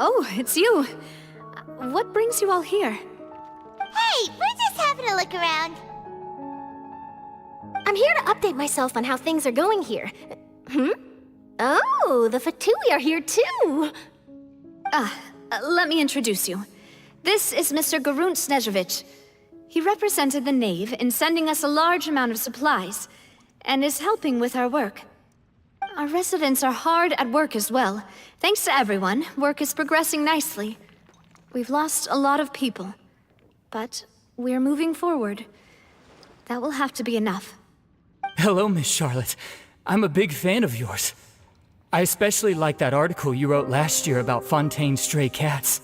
Oh, it's you. What brings you all here? Hey, we're just having a look around. I'm here to update myself on how things are going here. Oh, the Fatui are here too! Let me introduce you. This is Mr. Garunt Snežević. He represented the Knave in sending us a large amount of supplies, and is helping with our work. Our residents are hard at work as well. Thanks to everyone, work is progressing nicely. We've lost a lot of people, but we're moving forward. That will have to be enough. Hello, Miss Charlotte. I'm a big fan of yours. I especially like that article you wrote last year about Fontaine's stray cats.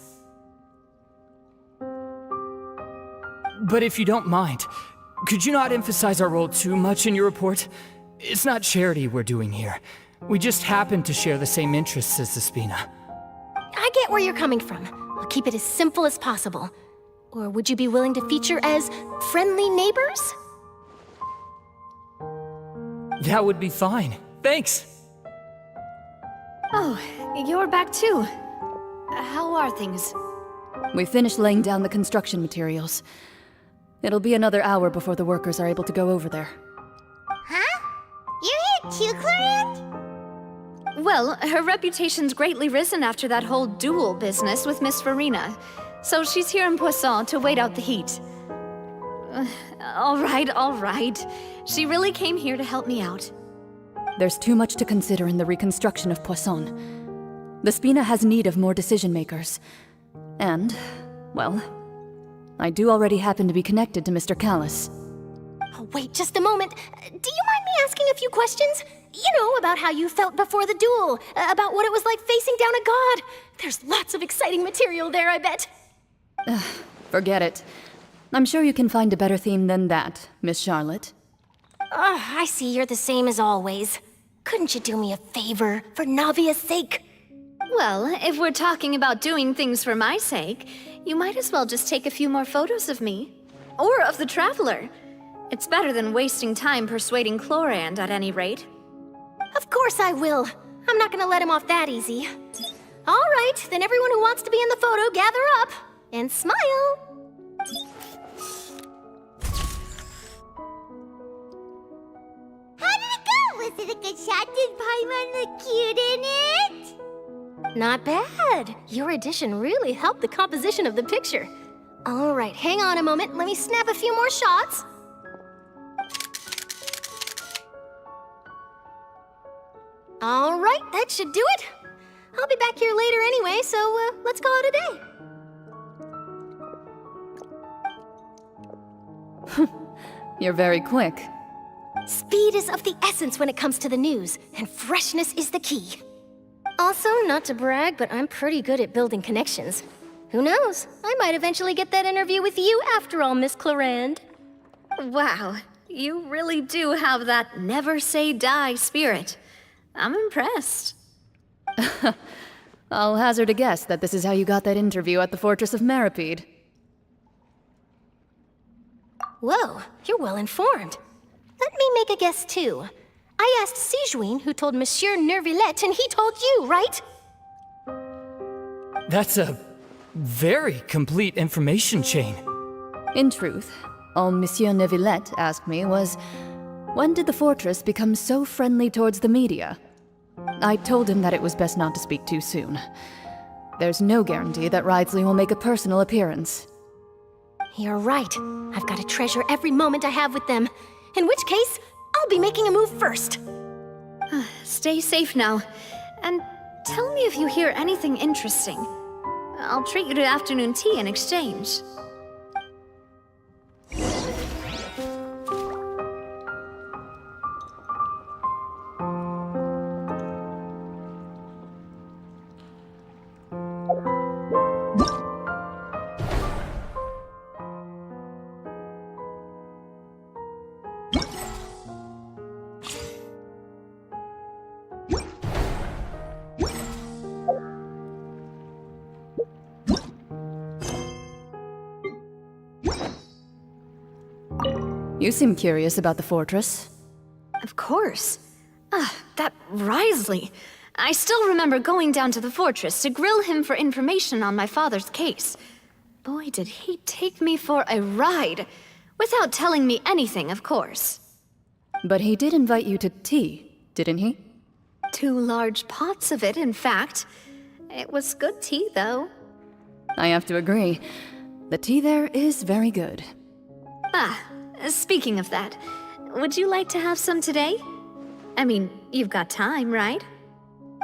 But if you don't mind, could you not emphasize our role too much in your report? It's not charity we're doing here. We just happen to share the same interests as the Spina. I get where you're coming from. I'll keep it as simple as possible. Or would you be willing to feature as friendly neighbors? That would be fine. Thanks! Oh, you're back too. How are things? We finished laying down the construction materials. It'll be another hour before the workers are able to go over there. Huh? You're here too, Clarant? Well, her reputation's greatly risen after that whole duel business with Miss Farina. So she's here in Poisson to wait out the heat. All right. She really came here to help me out. There's too much to consider in the reconstruction of Poisson. The Spina has need of more decision-makers. And, well, I do already happen to be connected to Mr. Callis. Oh, wait just a moment. Do you mind me asking a few questions? You know, about how you felt before the duel, about what it was like facing down a god. There's lots of exciting material there, I bet. Forget it. I'm sure you can find a better theme than that, Miss Charlotte. I see you're the same as always. Couldn't you do me a favor, for Navia's sake? Well, if we're talking about doing things for my sake, you might as well just take a few more photos of me. Or of the Traveler. It's better than wasting time persuading Chlorand at any rate. Of course I will. I'm not gonna let him off that easy. All right, then everyone who wants to be in the photo, gather up. And smile. How did it go? Was it a good shot? Did Paimon look cute in it? Not bad. Your addition really helped the composition of the picture. All right, hang on a moment. Let me snap a few more shots. All right, that should do it. I'll be back here later anyway, so let's call it a day. You're very quick. Speed is of the essence when it comes to the news, and freshness is the key. Also, not to brag, but I'm pretty good at building connections. Who knows? I might eventually get that interview with you after all, Miss Chlorand. Wow, you really do have that never say die spirit. I'm impressed. I'll hazard a guess that this is how you got that interview at the Fortress of Meripede. Whoa, you're well informed. Let me make a guess too. I asked Sijuin, who told Monsieur Nervillet, and he told you, right? That's a very complete information chain. In truth, all Monsieur Neuvillette asked me was, when did the Fortress become so friendly towards the media? I told him that it was best not to speak too soon. There's no guarantee that Ridsley will make a personal appearance. You're right. I've got to treasure every moment I have with them. In which case, I'll be making a move first. Stay safe now. And tell me if you hear anything interesting. I'll treat you to afternoon tea in exchange. You seem curious about the fortress. Of course. That Wriothesley. I still remember going down to the fortress to grill him for information on my father's case. Boy, did he take me for a ride, without telling me anything, of course. But he did invite you to tea, didn't he? 2 large pots of it, in fact. It was good tea, though. I have to agree. The tea there is very good. Ah, speaking of that, would you like to have some today? I mean, you've got time, right?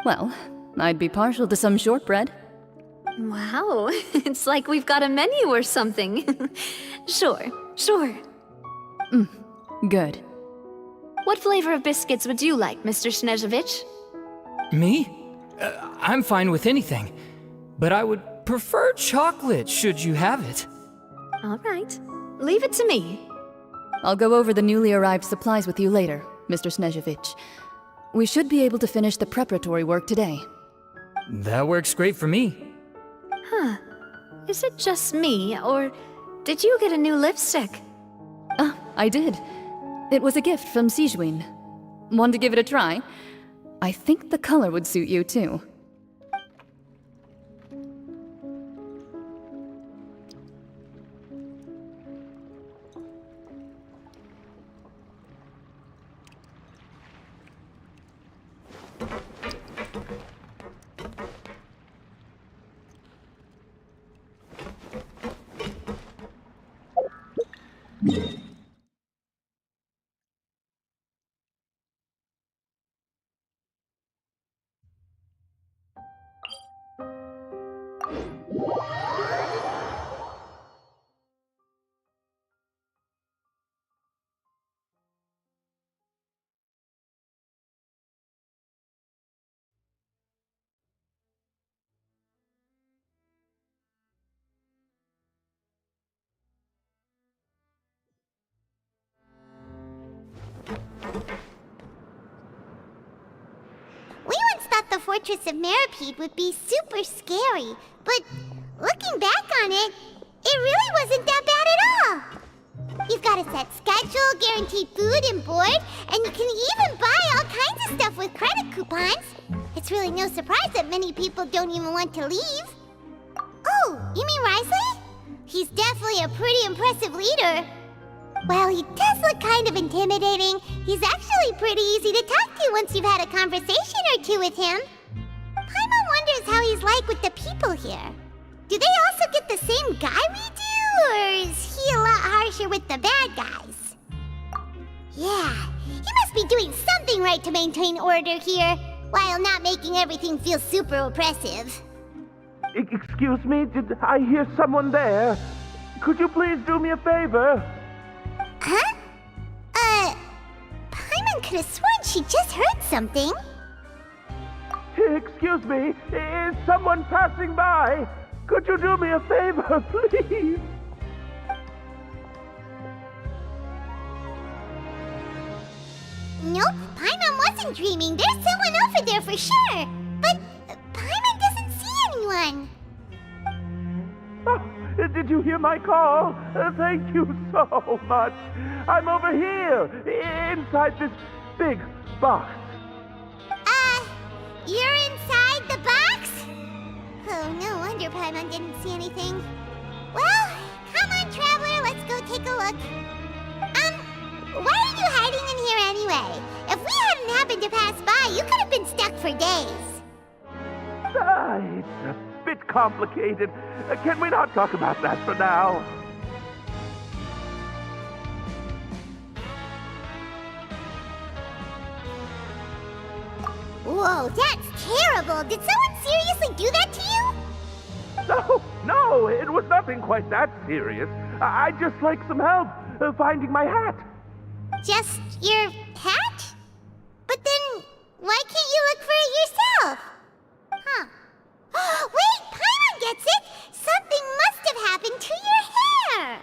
Well, I'd be partial to some shortbread. Wow, it's like we've got a menu or something. Sure. Good. What flavor of biscuits would you like, Mr. Snezhovich? Me? I'm fine with anything. But I would prefer chocolate, should you have it. All right, leave it to me. I'll go over the newly arrived supplies with you later, Mr. Snezhovich. We should be able to finish the preparatory work today. That works great for me. Is it just me, or did you get a new lipstick? Ah, I did. It was a gift from Sijuin. Want to give it a try? I think the color would suit you too. We once thought the Fortress of Meripede would be super scary, but looking back on it, it really wasn't that bad at all. You've got a set schedule, guaranteed food and board, and you can even buy all kinds of stuff with credit coupons. It's really no surprise that many people don't even want to leave. Oh, you mean Risley? He's definitely a pretty impressive leader. Well, he does look kind of intimidating. He's actually pretty easy to talk to once you've had a conversation or two with him. Paimon wonders how he's like with the people here. Do they also get the same guy we do, or is he a lot harsher with the bad guys? Yeah, he must be doing something right to maintain order here, while not making everything feel super oppressive. Excuse me, did I hear someone there? Could you please do me a favor? Huh? Paimon could have sworn she just heard something. Excuse me, is someone passing by? Could you do me a favor, please? Nope, Paimon wasn't dreaming. There's someone over there for sure. But Paimon doesn't see anyone. Oh, did you hear my call? Thank you so much. I'm over here, inside this big box. You're inside the box? Oh, no wonder Paimon didn't see anything. Well, come on, Traveler, let's go take a look. Why are you hiding in here anyway? If we hadn't happened to pass by, you could have been stuck for days. It's a bit complicated. Can we not talk about that for now? Whoa, that's terrible. Did someone seriously do that to you? No, it was nothing quite that serious. I'd just like some help finding my hat. Just your hat? But then, why can't you look for it yourself? Huh. Wait, Paimon gets it! Something must have happened to your hair!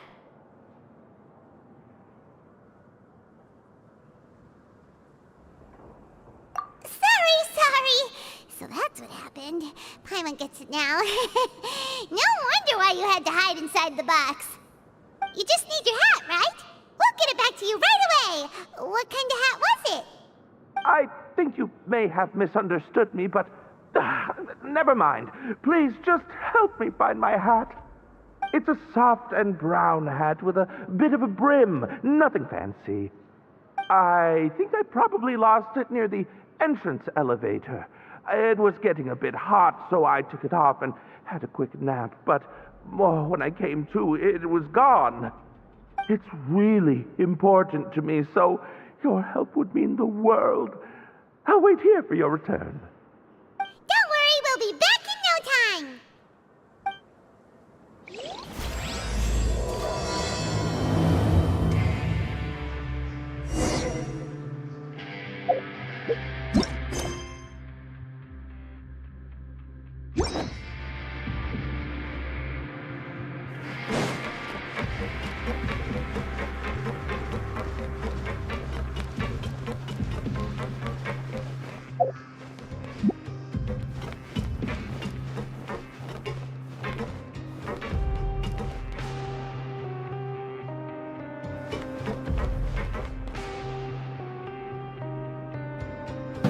Sorry. So that's what happened. Paimon gets it now. No wonder why you had to hide inside the box. You just need your hat, right? We'll get it back to you right away. What kind of hat was it? I think you may have misunderstood me, but never mind. Please just help me find my hat. It's a soft and brown hat with a bit of a brim, nothing fancy. I think I probably lost it near the entrance elevator. It was getting a bit hot, so I took it off and had a quick nap, but when I came to, it was gone. It's really important to me, so your help would mean the world. I'll wait here for your return. Don't worry, we'll be back in no time.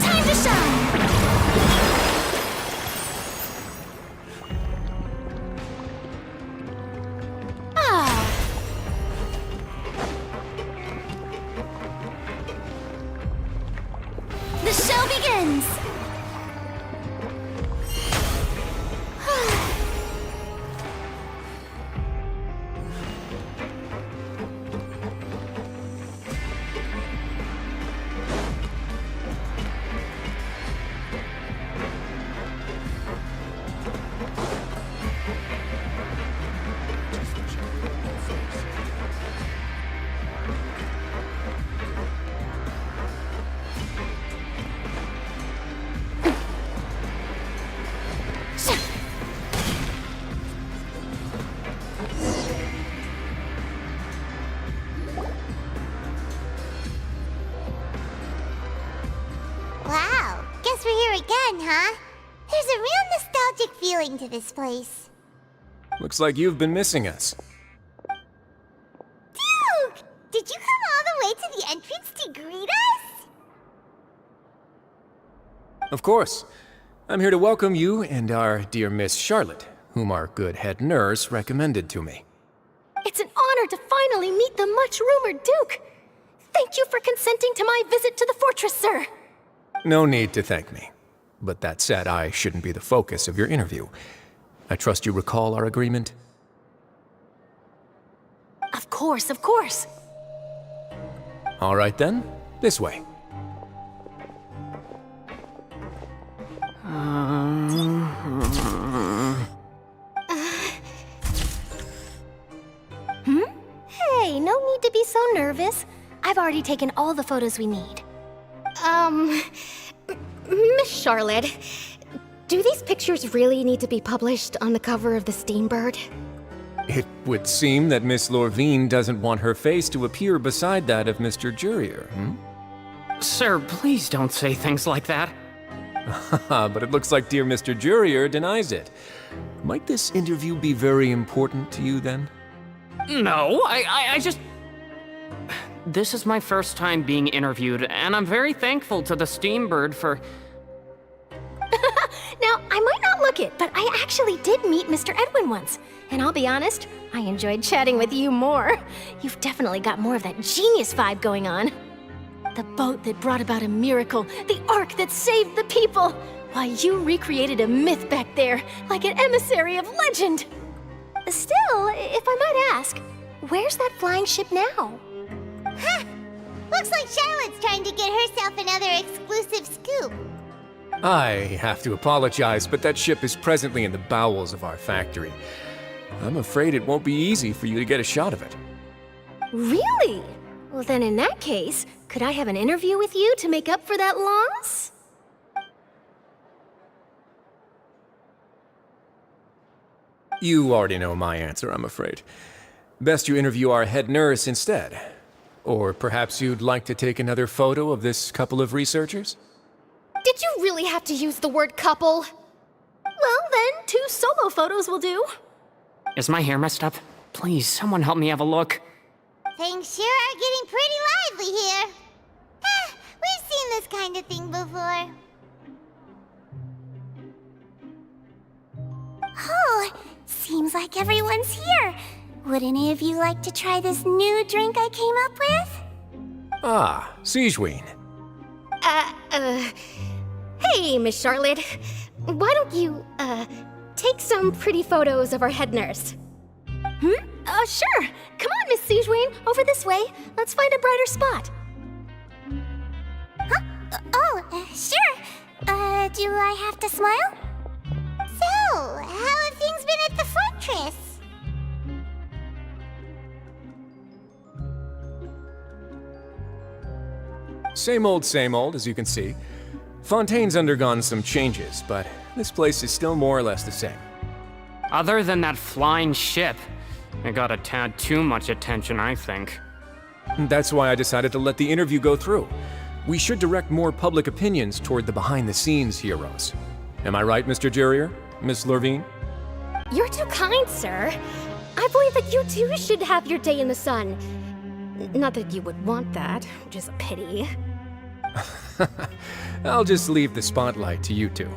Time to shine! The show begins! Wow, guess we're here again, huh? There's a real nostalgic feeling to this place. Looks like you've been missing us. Duke! Did you come all the way to the entrance to greet us? Of course. I'm here to welcome you and our dear Miss Charlotte, whom our good head nurse recommended to me. It's an honor to finally meet the much-rumored Duke. Thank you for consenting to my visit to the fortress, sir. No need to thank me. But that said, I shouldn't be the focus of your interview. I trust you recall our agreement? Of course, of course. All right then, this way. Hey, no need to be so nervous. I've already taken all the photos we need. Miss Charlotte, do these pictures really need to be published on the cover of the Steambird? It would seem that Miss Lorvine doesn't want her face to appear beside that of Mr. Jurier, Sir, please don't say things like that. But it looks like dear Mr. Jurier denies it. Might this interview be very important to you then? No, I just... This is my first time being interviewed, and I'm very thankful to the Steambird for... Now, I might not look it, but I actually did meet Mr. Edwin once. And I'll be honest, I enjoyed chatting with you more. You've definitely got more of that genius vibe going on. The boat that brought about a miracle, the ark that saved the people. Why, you recreated a myth back there, like an emissary of legend. Still, if I might ask, where's that flying ship now? Huh! Looks like Charlotte's trying to get herself another exclusive scoop. I have to apologize, but that ship is presently in the bowels of our factory. I'm afraid it won't be easy for you to get a shot of it. Really? Well, then in that case, could I have an interview with you to make up for that loss? You already know my answer, I'm afraid. Best you interview our head nurse instead. Or perhaps you'd like to take another photo of this couple of researchers? Did you really have to use the word couple? Well, then, 2 solo photos will do. Is my hair messed up? Please, someone help me have a look. Things sure are getting pretty lively here. We've seen seen this kind of thing before. Oh, seems like everyone's here. Would any of you like to try this new drink I came up with? Ah, Sigeween. Hey, Miss Charlotte. Why don't you, take some pretty photos of our head nurse? Sure. Come on, Miss Sigeween. Over this way. Let's find a brighter spot. Huh? Sure. Do I have to smile? So, how have things been at the fortress? Same old, as you can see. Fontaine's undergone some changes, but this place is still more or less the same. Other than that flying ship, it got a tad too much attention, I think. That's why I decided to let the interview go through. We should direct more public opinions toward the behind-the-scenes heroes. Am I right, Mr. Jerrier? Miss Lurvine? You're too kind, sir. I believe that you too should have your day in the sun. Not that you would want that, which is a pity. I'll just leave the spotlight to you two.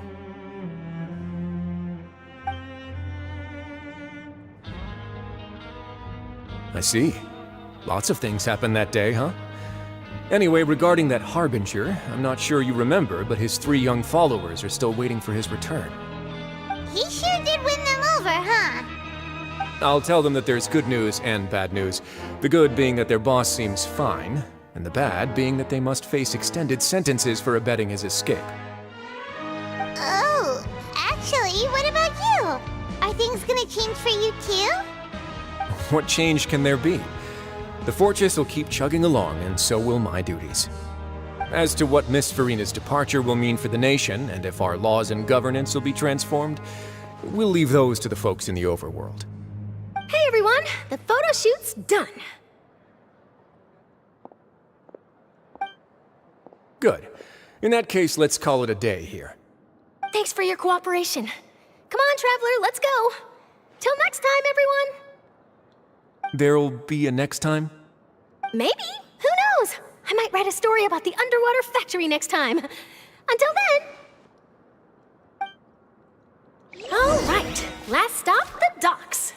I see. Lots of things happened that day, huh? Anyway, regarding that Harbinger, I'm not sure you remember, but his 3 young followers are still waiting for his return. He sure did win them over, huh? I'll tell them that there's good news and bad news. The good being that their boss seems fine, and the bad being that they must face extended sentences for abetting his escape. Oh, actually, what about you? Are things gonna change for you too? What change can there be? The fortress will keep chugging along, and so will my duties. As to what Miss Farina's departure will mean for the nation, and if our laws and governance will be transformed, we'll leave those to the folks in the overworld. Hey everyone, the photo shoot's done. Good. In that case, let's call it a day here. Thanks for your cooperation. Come on, Traveler, let's go. Till next time, everyone. There'll be a next time? Maybe. Who knows? I might write a story about the underwater factory next time. Until then. All right, last stop, the docks.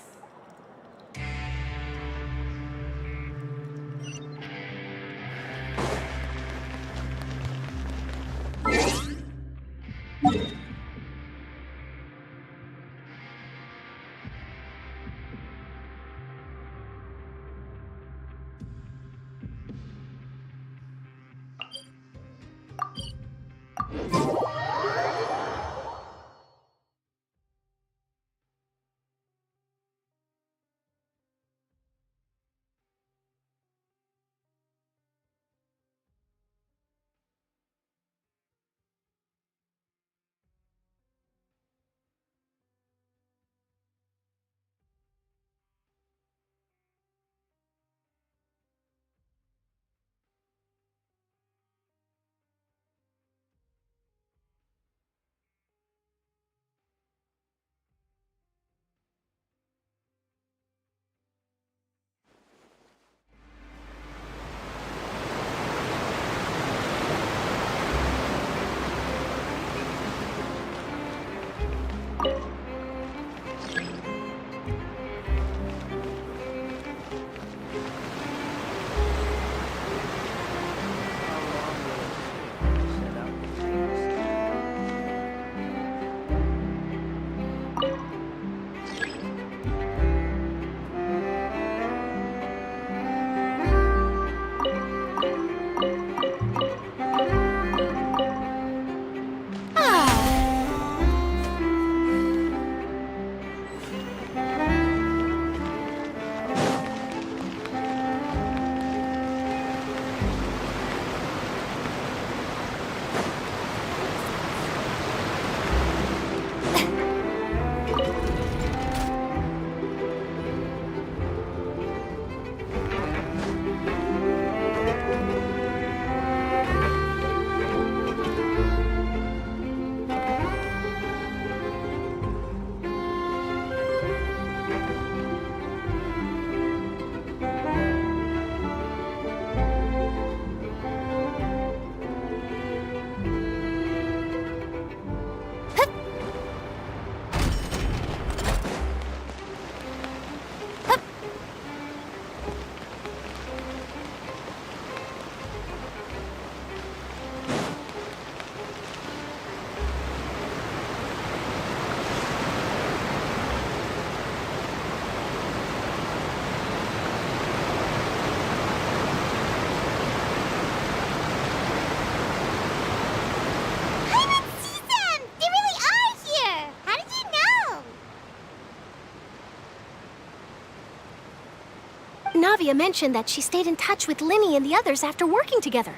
Navia mentioned that she stayed in touch with Linny and the others after working together.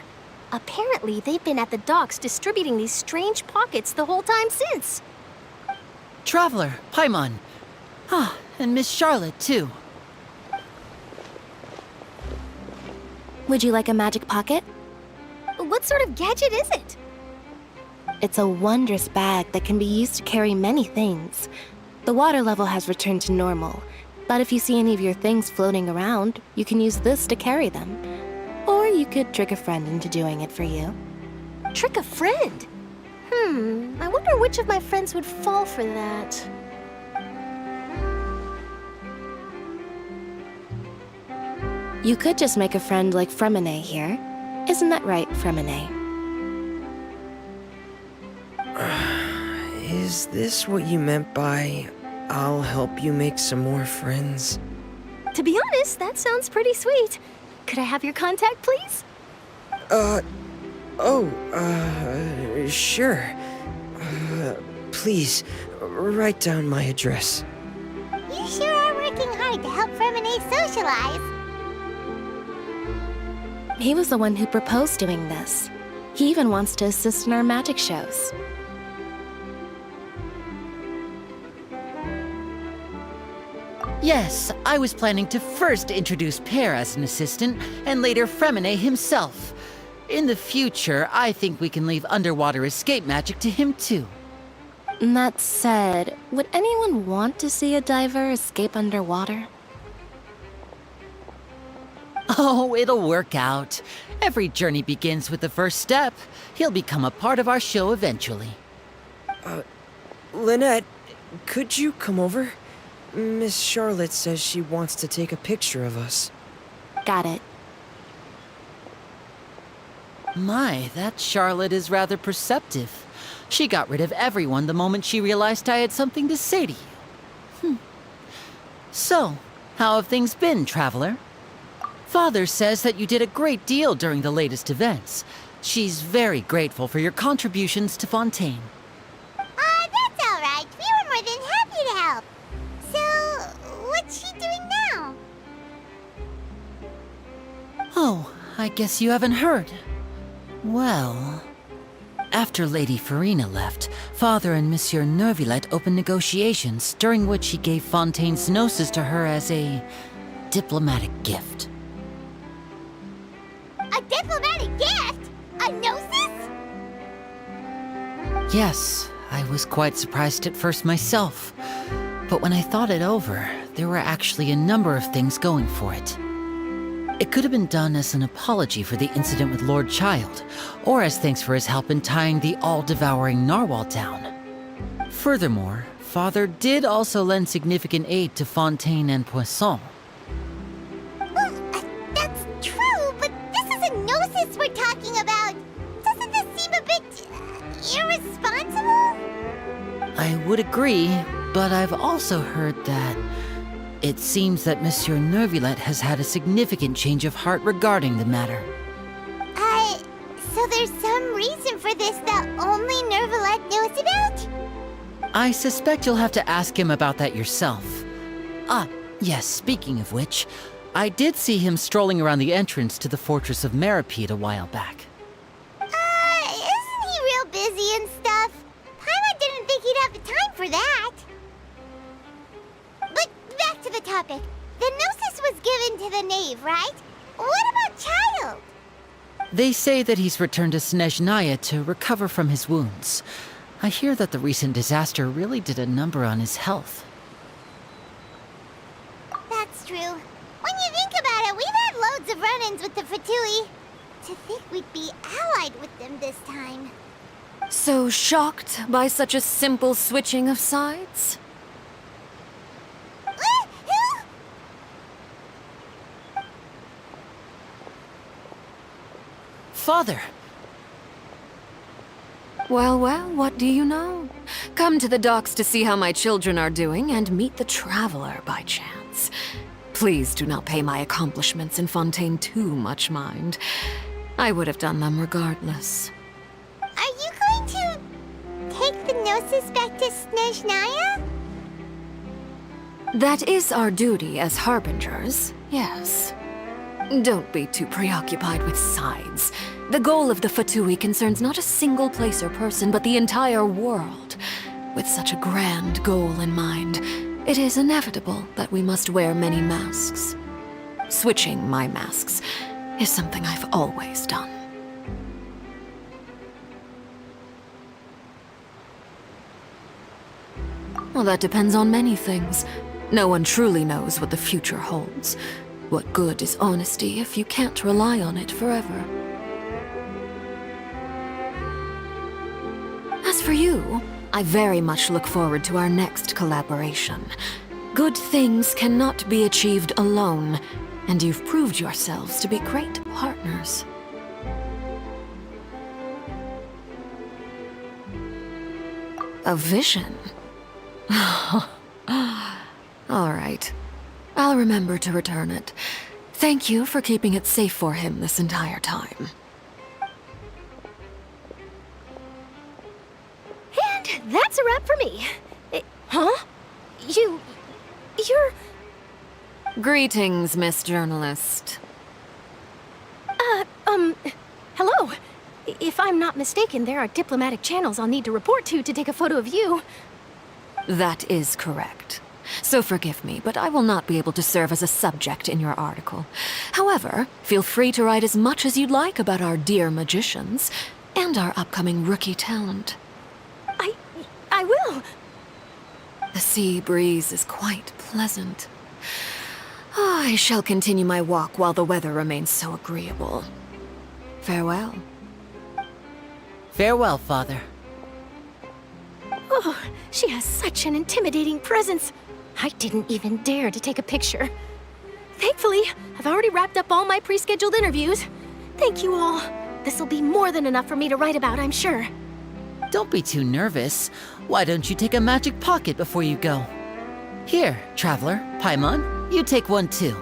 Apparently, they've been at the docks distributing these strange pockets the whole time since. Traveler, Paimon. Ah, and Miss Charlotte, too. Would you like a magic pocket? What sort of gadget is it? It's a wondrous bag that can be used to carry many things. The water level has returned to normal, but if you see any of your things floating around, you can use this to carry them. Or you could trick a friend into doing it for you. Trick a friend? I wonder which of my friends would fall for that. You could just make a friend like Fremine here. Isn't that right, Fremine? Is this what you meant by, I'll help you make some more friends? To be honest, that sounds pretty sweet. Could I have your contact, please? Sure. Please, write down my address. You sure are working hard to help Fremine socialize. He was the one who proposed doing this. He even wants to assist in our magic shows. Yes, I was planning to first introduce Pear as an assistant, and later Fremine himself. In the future, I think we can leave underwater escape magic to him too. That said, would anyone want to see a diver escape underwater? Oh, it'll work out. Every journey begins with the first step. He'll become a part of our show eventually. Lynette, could you come over? Miss Charlotte says she wants to take a picture of us. Got it. My, that Charlotte is rather perceptive. She got rid of everyone the moment she realized I had something to say to you. So, how have things been, Traveler? Father says that you did a great deal during the latest events. She's very grateful for your contributions to Fontaine. That's all right. We were more than happy to help. So, what's she doing now? Oh, I guess you haven't heard. Well, after Lady Farina left, Father and Monsieur Neuvillette opened negotiations, during which he gave Fontaine's gnosis to her as a diplomatic gift. A diplomatic gift? A gnosis? Yes, I was quite surprised at first myself. But when I thought it over, there were actually a number of things going for it. It could have been done as an apology for the incident with Lord Child, or as thanks for his help in tying the all-devouring narwhal down. Furthermore, Father did also lend significant aid to Fontaine and Poisson. Well, that's true, but this is a gnosis we're talking about. Doesn't this seem a bit irresponsible? I would agree, but I've also heard that it seems that Monsieur Neuvillette has had a significant change of heart regarding the matter. So there's some reason for this that only Neuvillette knows about? I suspect you'll have to ask him about that yourself. Ah, yes, speaking of which, I did see him strolling around the entrance to the Fortress of Meripede a while back. Isn't he real busy and stuff? Paimon didn't think he'd have the time for that. But back to the topic. The gnosis was given to the knave, right? What about Child? They say that he's returned to Snezhnaya to recover from his wounds. I hear that the recent disaster really did a number on his health. That's true. When you think about it, we've had loads of run-ins with the Fatui. To think we'd be allied with them this time. So shocked by such a simple switching of sides? Father! Well, what do you know? Come to the docks to see how my children are doing and meet the Traveler by chance. Please do not pay my accomplishments in Fontaine too much mind. I would have done them regardless. Are you going to take the gnosis back to Snezhnaya? That is our duty as harbingers, yes. Don't be too preoccupied with sides. The goal of the Fatui concerns not a single place or person, but the entire world. With such a grand goal in mind, it is inevitable that we must wear many masks. Switching my masks is something I've always done. Well, that depends on many things. No one truly knows what the future holds. What good is honesty if you can't rely on it forever? As for you, I very much look forward to our next collaboration. Good things cannot be achieved alone, and you've proved yourselves to be great partners. A vision? All right. I'll remember to return it. Thank you for keeping it safe for him this entire time. And that's a wrap for me. Huh? You're... Greetings, Miss Journalist. Hello. If I'm not mistaken, there are diplomatic channels I'll need to report to take a photo of you. That is correct. So forgive me, but I will not be able to serve as a subject in your article. However, feel free to write as much as you'd like about our dear magicians and our upcoming rookie talent. I will. The sea breeze is quite pleasant. I shall continue my walk while the weather remains so agreeable. Farewell. Farewell, Father. Oh, she has such an intimidating presence. I didn't even dare to take a picture. Thankfully, I've already wrapped up all my pre-scheduled interviews. Thank you all. This'll be more than enough for me to write about, I'm sure. Don't be too nervous. Why don't you take a magic pocket before you go? Here, Traveler, Paimon, you take one too.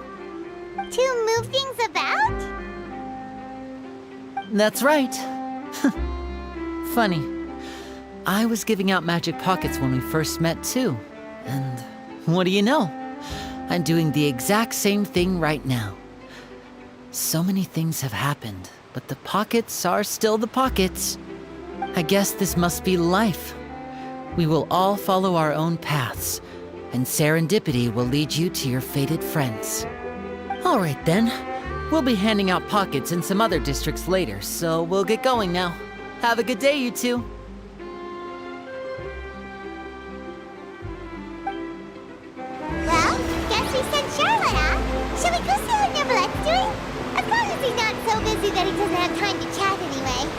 To move things about? That's right. Funny. I was giving out magic pockets when we first met too. And what do you know? I'm doing the exact same thing right now. So many things have happened, but the pockets are still the pockets. I guess this must be life. We will all follow our own paths, and serendipity will lead you to your fated friends. All right then. We'll be handing out pockets in some other districts later, so we'll get going now. Have a good day, you two. Well, guess we sent Charlotte, huh? Shall we go see what Neverlette's doing? As long as he's not so busy that he doesn't have time to chat anyway.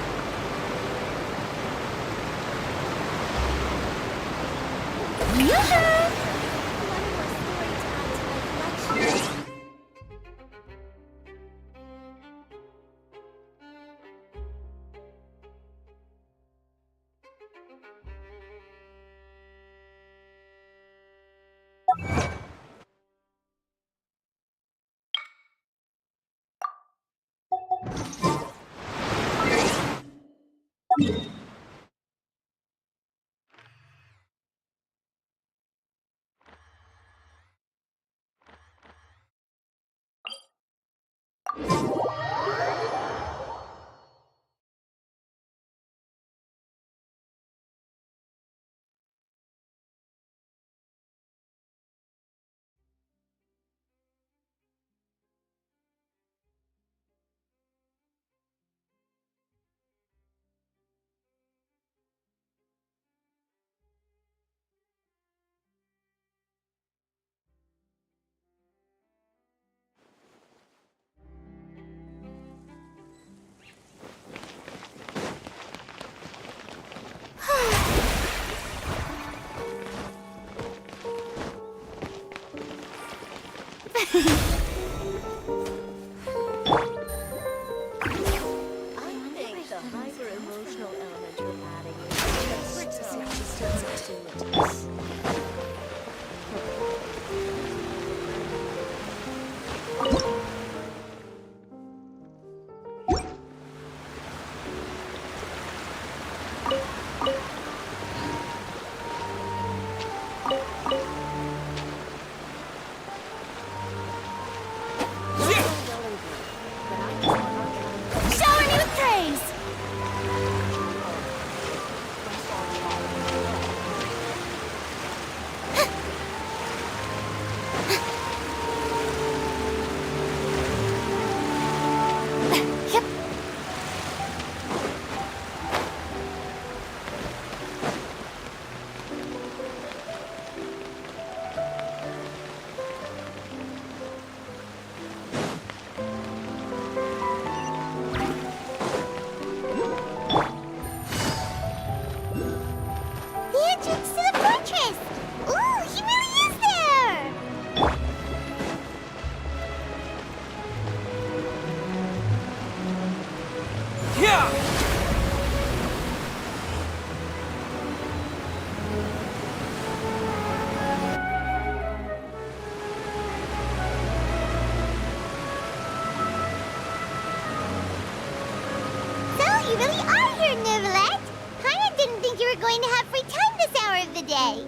today.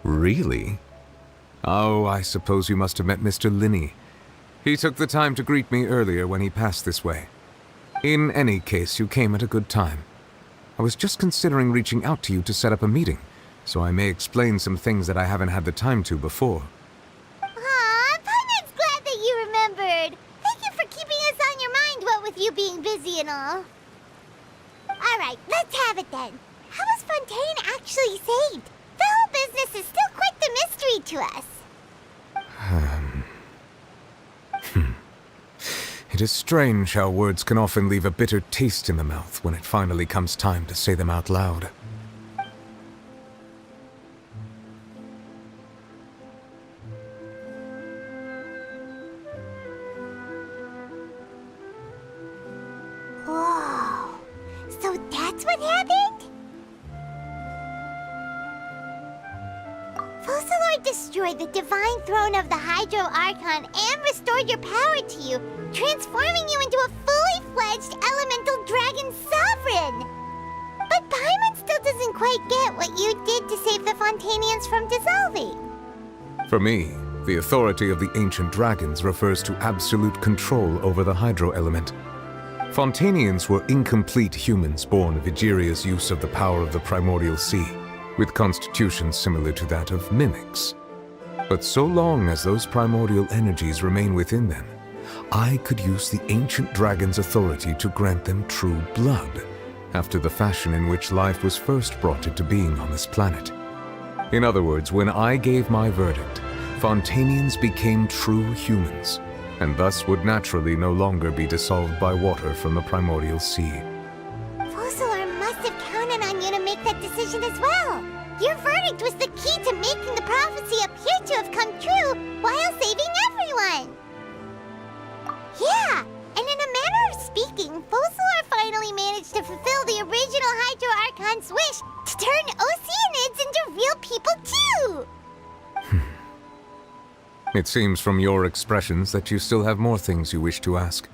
Really? Oh, I suppose you must have met Mr. Linney. He took the time to greet me earlier when he passed this way. In any case, you came at a good time. I was just considering reaching out to you to set up a meeting, so I may explain some things that I haven't had the time to before. Aw, Paimon's glad that you remembered. Thank you for keeping us on your mind, what with you being busy and all. Alright, let's have it then. How was Fontaine actually saved? The whole business is still quite the mystery to us. It is strange how words can often leave a bitter taste in the mouth when it finally comes time to say them out loud. Whoa. So that's what happened? Focalor destroyed the divine throne of the Hydro Archon and restored your power to you, transforming you into a fully fledged elemental dragon sovereign. But Paimon still doesn't quite get what you did to save the Fontanians from dissolving. For me, the authority of the ancient dragons refers to absolute control over the hydro element. Fontanians were incomplete humans born of Egeria's use of the power of the primordial sea, with constitutions similar to that of mimics. But so long as those primordial energies remain within them, I could use the ancient dragon's authority to grant them true blood, after the fashion in which life was first brought into being on this planet. In other words, when I gave my verdict, Fontanians became true humans, and thus would naturally no longer be dissolved by water from the primordial sea. Focalor must have counted on you to make that decision as well. Your verdict was the key to making the prophecy appear to have come true while saving everyone. Yeah, and in a manner of speaking, Focalor finally managed to fulfill the original Hydro Archon's wish to turn Oceanids into real people too! It seems from your expressions that you still have more things you wish to ask.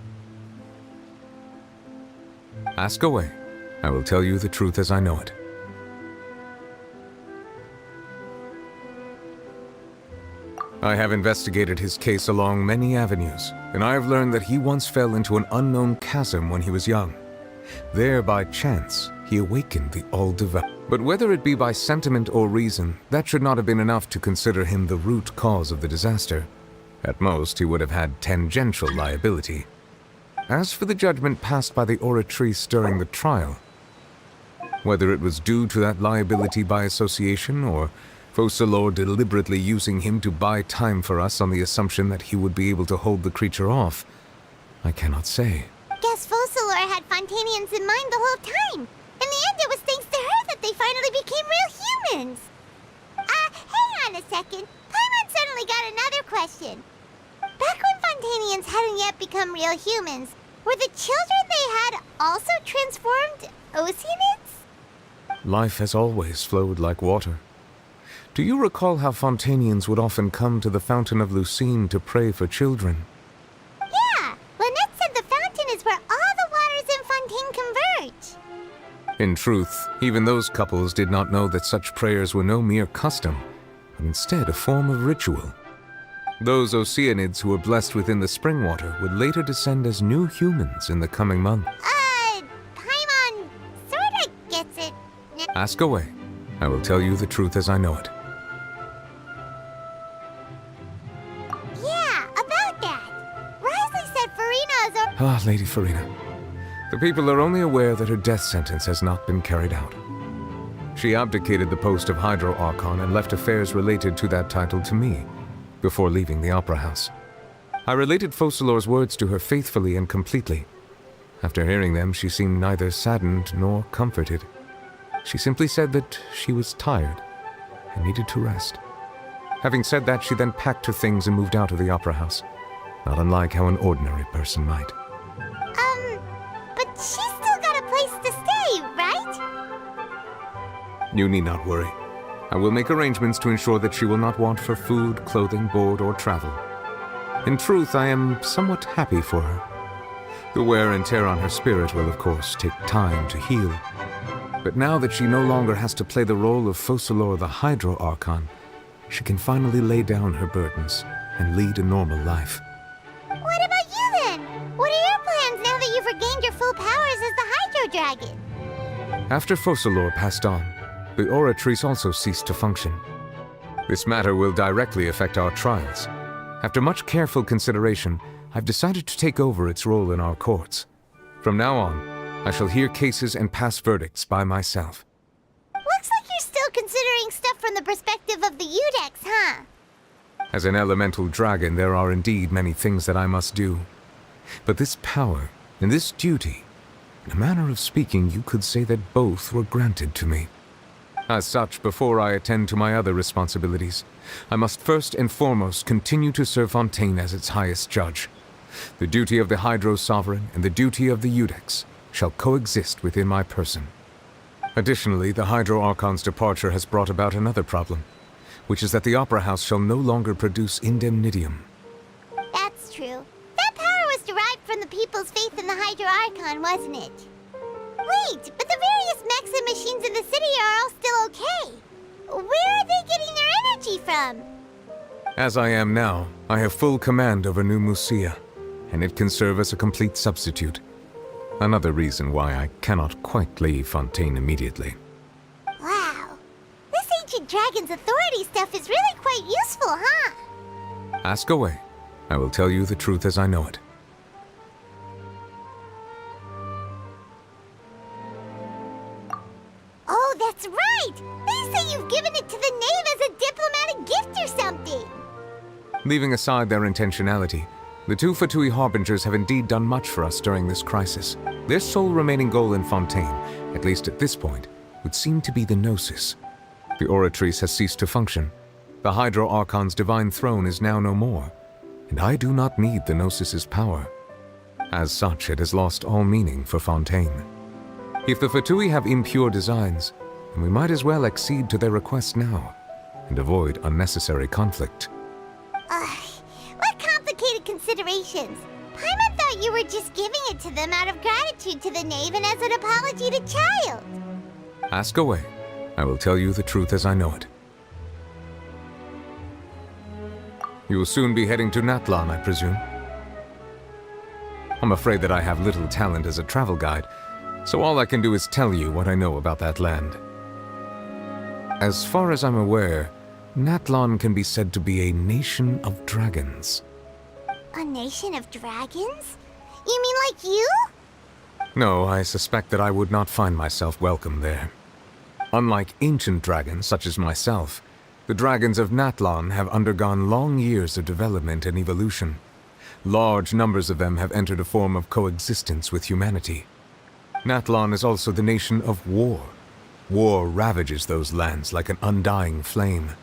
Ask away. I will tell you the truth as I know it. I have investigated his case along many avenues, and I have learned that he once fell into an unknown chasm when he was young. There, by chance, he awakened the All-Devout. But whether it be by sentiment or reason, that should not have been enough to consider him the root cause of the disaster. At most, he would have had tangential liability. As for the judgment passed by the Oratrice during the trial, whether it was due to that liability by association, or Focalor deliberately using him to buy time for us on the assumption that he would be able to hold the creature off, I cannot say. Guess Focalor had Fontanians in mind the whole time. In the end, it was thanks to her that they finally became real humans. Hang on a second. Paimon suddenly got another question. Back when Fontanians hadn't yet become real humans, were the children they had also transformed Oceanids? Life has always flowed like water. Do you recall how Fontanians would often come to the Fountain of Lucine to pray for children? Yeah, Lynette said the fountain is where all the waters in Fontaine converge. In truth, even those couples did not know that such prayers were no mere custom, but instead a form of ritual. Those Oceanids who were blessed within the spring water would later descend as new humans in the coming month. Paimon sorta gets it. Ask away. I will tell you the truth as I know it. Yeah, about that. Risley said Farina is a... Ah, Lady Farina. The people are only aware that her death sentence has not been carried out. She abdicated the post of Hydro Archon and left affairs related to that title to me, before leaving the Opera House. I related Focalor's words to her faithfully and completely. After hearing them, she seemed neither saddened nor comforted. She simply said that she was tired and needed to rest. Having said that, she then packed her things and moved out of the Opera House, not unlike how an ordinary person might. But she's still got a place to stay, right? You need not worry. I will make arrangements to ensure that she will not want for food, clothing, board, or travel. In truth, I am somewhat happy for her. The wear and tear on her spirit will, of course, take time to heal. But now that she no longer has to play the role of Focalor the Hydro Archon, she can finally lay down her burdens and lead a normal life. What about you then? What are your plans now that you've regained your full powers as the Hydro Dragon? After Focalor passed on, the Oratrice also ceased to function. This matter will directly affect our trials. After much careful consideration, I've decided to take over its role in our courts. From now on, I shall hear cases and pass verdicts by myself. Looks like you're still considering stuff from the perspective of the Udex, huh? As an elemental dragon, there are indeed many things that I must do. But this power and this duty, in a manner of speaking, you could say that both were granted to me. As such, before I attend to my other responsibilities, I must first and foremost continue to serve Fontaine as its highest judge. The duty of the Hydro Sovereign and the duty of the Udex shall coexist within my person. Additionally, the Hydro Archon's departure has brought about another problem, which is that the Opera House shall no longer produce indemnitium. That's true. That power was derived from the people's faith in the Hydro Archon, wasn't it? Wait, but the various mechs and machines in the city are all still okay. Where are they getting their energy from? As I am now, I have full command over New Musia, and it can serve as a complete substitute. Another reason why I cannot quite leave Fontaine immediately. Wow. This ancient dragon's authority stuff is really quite useful, huh? Ask away. I will tell you the truth as I know it. Oh, that's right! They say you've given it to the knave as a diplomatic gift or something! Leaving aside their intentionality, the two Fatui Harbingers have indeed done much for us during this crisis. Their sole remaining goal in Fontaine, at least at this point, would seem to be the Gnosis. The Oratrice has ceased to function. The Hydro Archon's divine throne is now no more, and I do not need the Gnosis's power. As such, it has lost all meaning for Fontaine. If the Fatui have impure designs, then we might as well accede to their request now, and avoid unnecessary conflict. What complicated considerations! Paimon thought you were just giving it to them out of gratitude to the knave and as an apology to Child. Ask away. I will tell you the truth as I know it. You will soon be heading to Natlan, I presume? I'm afraid that I have little talent as a travel guide, so all I can do is tell you what I know about that land. As far as I'm aware, Natlan can be said to be a nation of dragons. A nation of dragons? You mean like you? No, I suspect that I would not find myself welcome there. Unlike ancient dragons such as myself, the dragons of Natlan have undergone long years of development and evolution. Large numbers of them have entered a form of coexistence with humanity. Natlan is also the nation of war. War ravages those lands like an undying flame.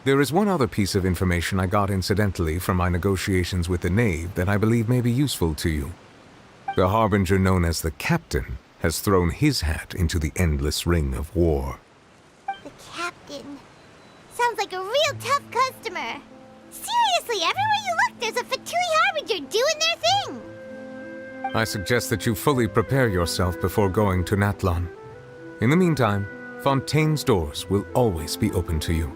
There is one other piece of information I got incidentally from my negotiations with the knave that I believe may be useful to you. The harbinger known as the Captain has thrown his hat into the endless ring of war. The Captain. Sounds like a real tough customer. Seriously, everywhere you look, there's a Fatui Harbinger doing their thing. I suggest that you fully prepare yourself before going to Natlan. In the meantime, Fontaine's doors will always be open to you.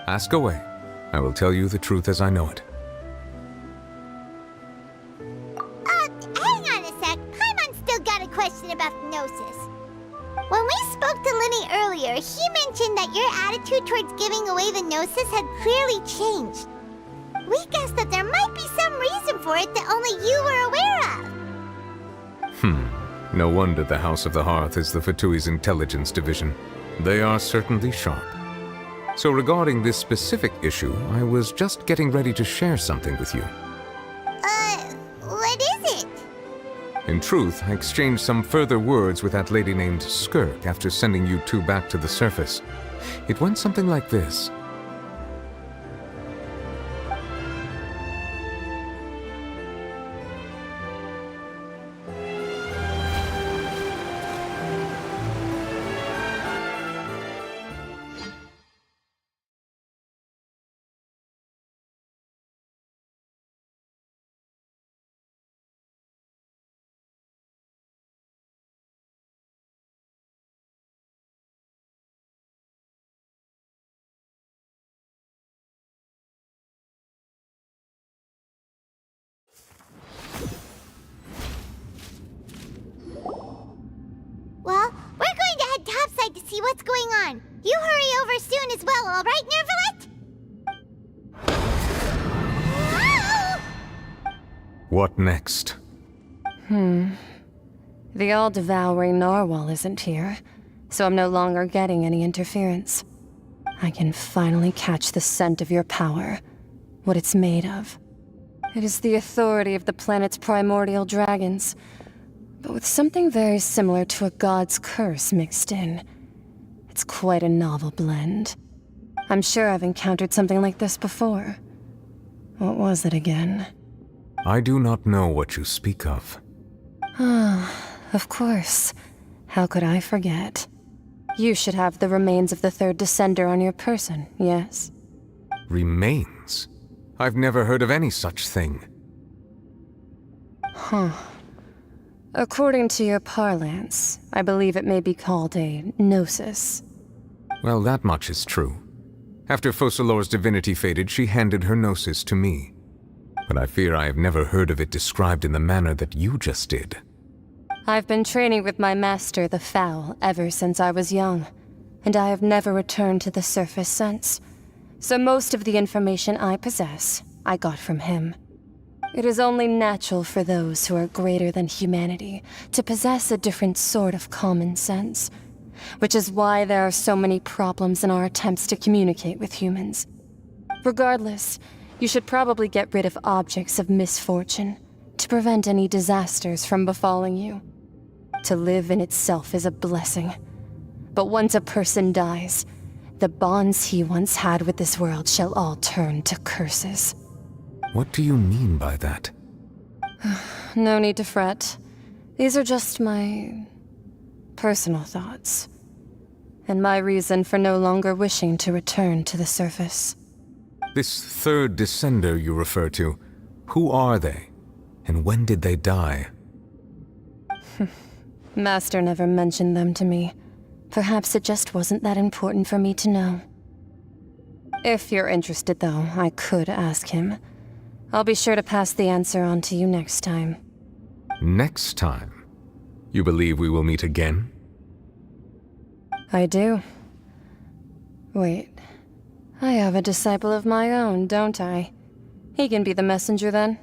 Ask away. I will tell you the truth as I know it. Hang on a sec. Paimon's still got a question about the Gnosis. When we spoke to Linny earlier, he mentioned that your attitude towards giving away the Gnosis had clearly changed. We guessed that there might be some reason for it that only you were aware of. No wonder the House of the Hearth is the Fatui's intelligence division. They are certainly sharp. So regarding this specific issue, I was just getting ready to share something with you. What is it? In truth, I exchanged some further words with that lady named Skirk after sending you two back to the surface. It went something like this. see what's going on. You hurry over soon as well, all right, Nervalet? What next? The all-devouring narwhal isn't here, so I'm no longer getting any interference. I can finally catch the scent of your power, what it's made of. It is the authority of the planet's primordial dragons, but with something very similar to a god's curse mixed in. It's quite a novel blend. I'm sure I've encountered something like this before. What was it again? I do not know what you speak of. Of course. How could I forget? You should have the remains of the third Descender on your person, yes? Remains? I've never heard of any such thing. According to your parlance, I believe it may be called a gnosis. Well, that much is true. After Focalor's divinity faded, she handed her gnosis to me. But I fear I have never heard of it described in the manner that you just did. I've been training with my master, the Fowl, ever since I was young, and I have never returned to the surface since. So most of the information I possess, I got from him. It is only natural for those who are greater than humanity to possess a different sort of common sense, which is why there are so many problems in our attempts to communicate with humans. Regardless, you should probably get rid of objects of misfortune to prevent any disasters from befalling you. To live in itself is a blessing. But once a person dies, the bonds he once had with this world shall all turn to curses. What do you mean by that? No need to fret. These are just my personal thoughts, and my reason for no longer wishing to return to the surface. This third Descender you refer to, who are they? And when did they die? Master never mentioned them to me. Perhaps it just wasn't that important for me to know. If you're interested, though, I could ask him. I'll be sure to pass the answer on to you next time. Next time? You believe we will meet again? I do. Wait. I have a disciple of my own, don't I? He can be the messenger then.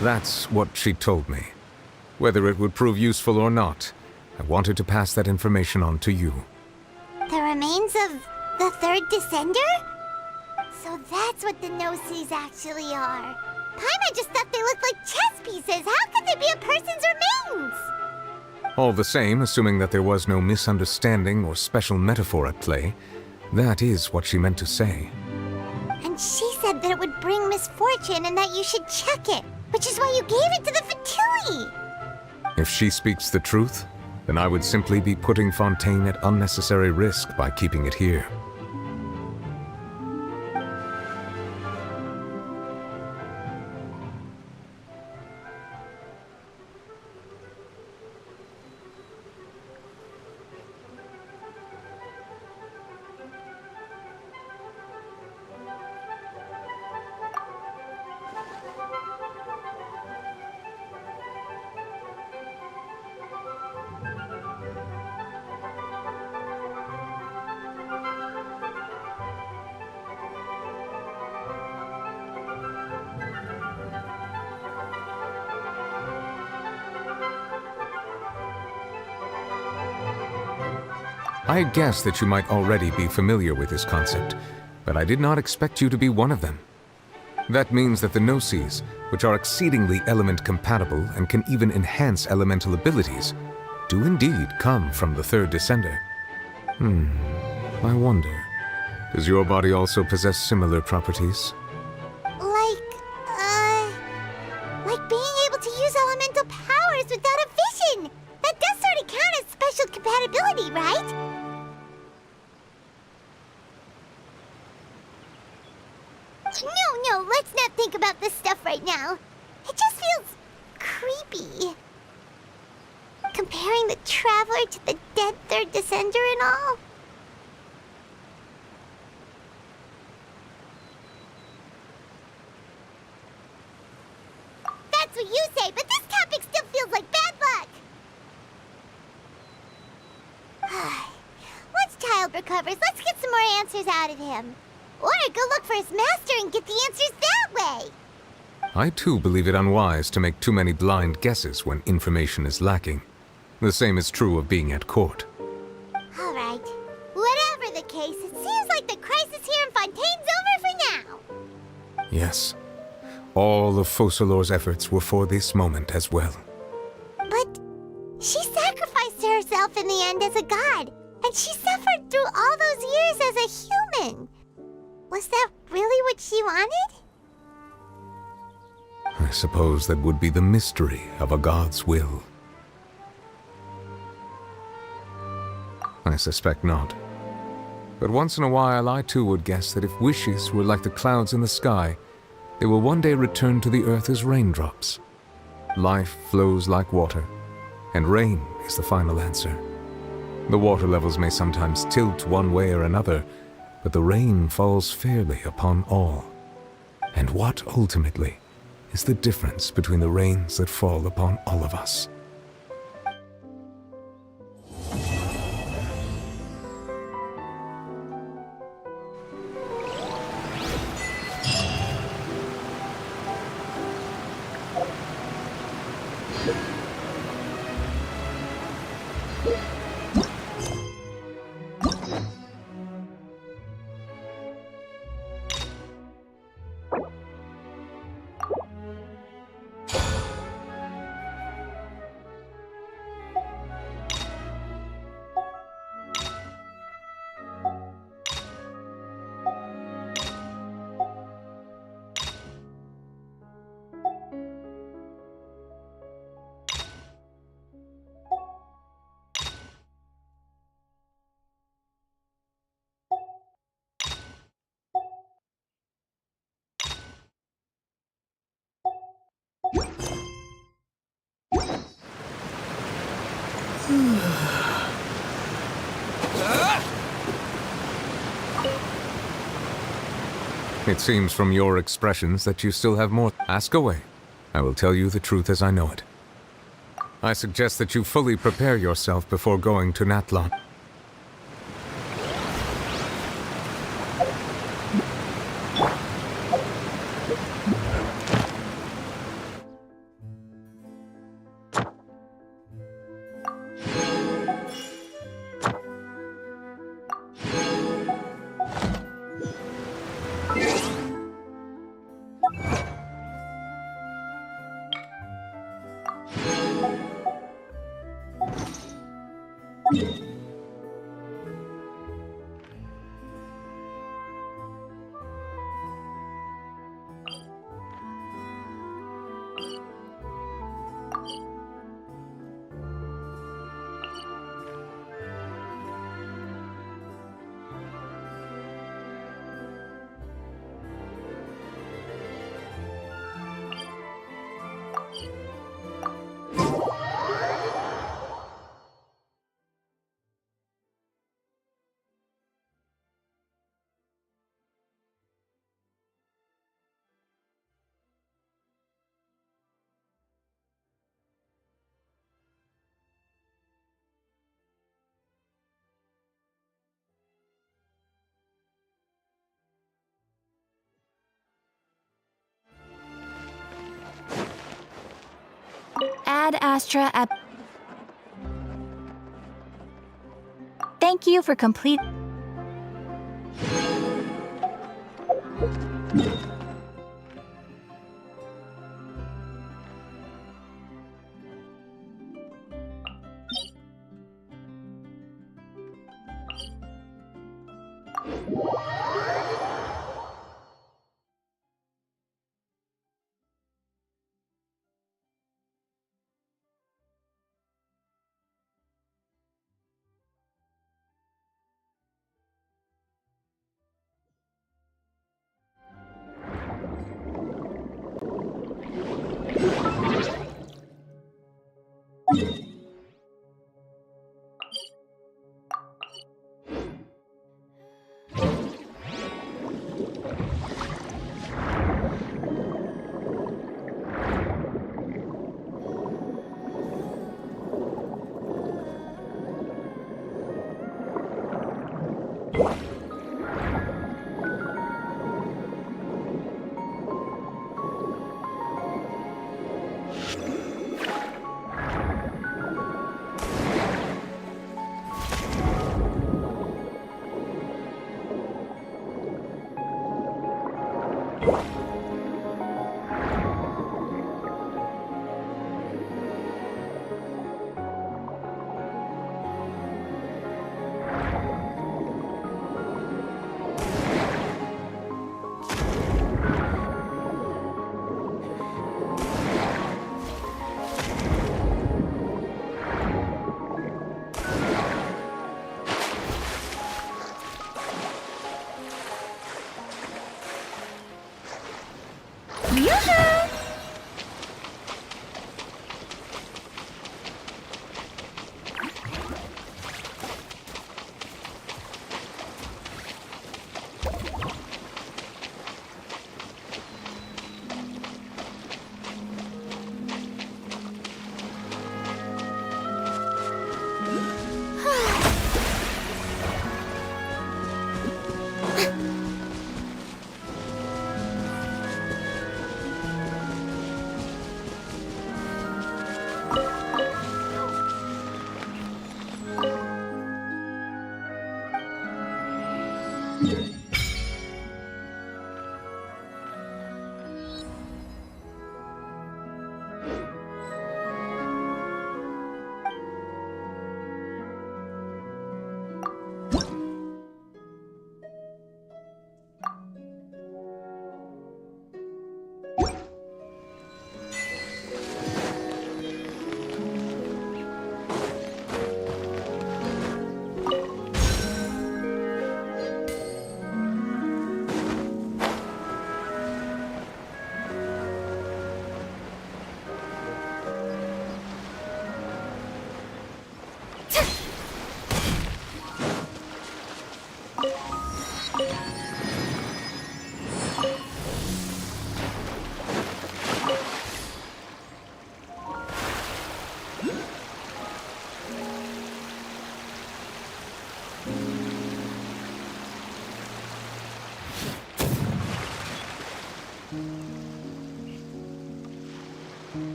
That's what she told me. Whether it would prove useful or not, I wanted to pass that information on to you. The remains of the third Descender? So that's what the Gnosis actually are. Paimon just thought they looked like chess pieces. How could they be a person's remains? All the same, assuming that there was no misunderstanding or special metaphor at play, that is what she meant to say. And she said that it would bring misfortune and that you should check it, which is why you gave it to the Fatui. If she speaks the truth, then I would simply be putting Fontaine at unnecessary risk by keeping it here. I had guessed that you might already be familiar with this concept, but I did not expect you to be one of them. That means that the Gnosis, which are exceedingly element compatible and can even enhance elemental abilities, do indeed come from the third descender. I wonder, does your body also possess similar properties? Like being able to use elemental powers without a vision! That does sort of count as special compatibility, right? No, let's not think about this stuff right now. It just feels creepy. Comparing the Traveler to the dead third descender and all. That's what you say, but this topic still feels like bad luck. Once Child recovers, let's get some more answers out of him. Or go look for his master and get the answers that way. I too believe it unwise to make too many blind guesses when information is lacking. The same is true of being at court. All right. Whatever the case, it seems like the crisis here in Fontaine's over for now. Yes. All of Focalor's efforts were for this moment as well. But she sacrificed herself in the end as a god, and she suffered through all those years as a human. Was that really what she wanted? I suppose that would be the mystery of a god's will. I suspect not. But once in a while I too would guess that if wishes were like the clouds in the sky, they will one day return to the earth as raindrops. Life flows like water, and rain is the final answer. The water levels may sometimes tilt one way or another, but the rain falls fairly upon all. And what, ultimately, is the difference between the rains that fall upon all of us? It seems from your expressions that you still have more. Ask away. I will tell you the truth as I know it. I suggest that you fully prepare yourself before going to Natlan. Ad Astra at... Thank you for complete.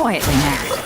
quietly mad.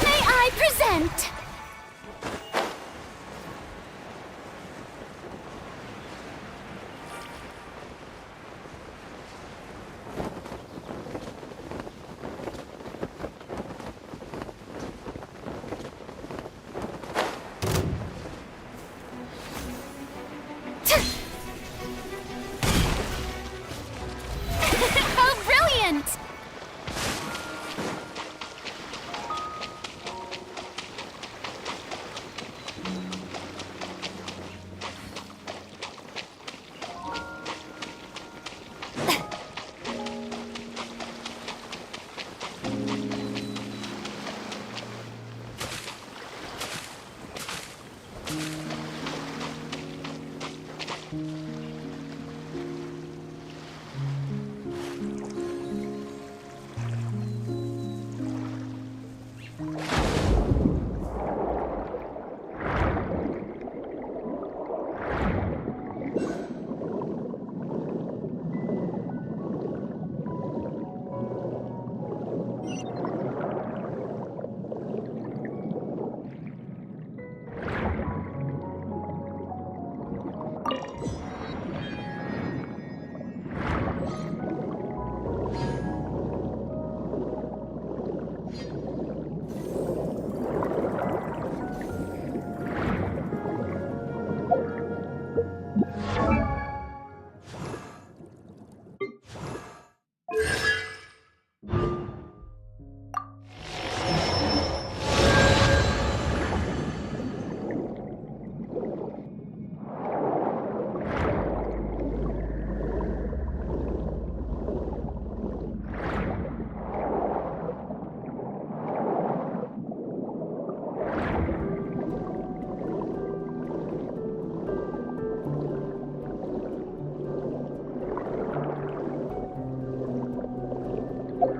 May I present? Oh, brilliant!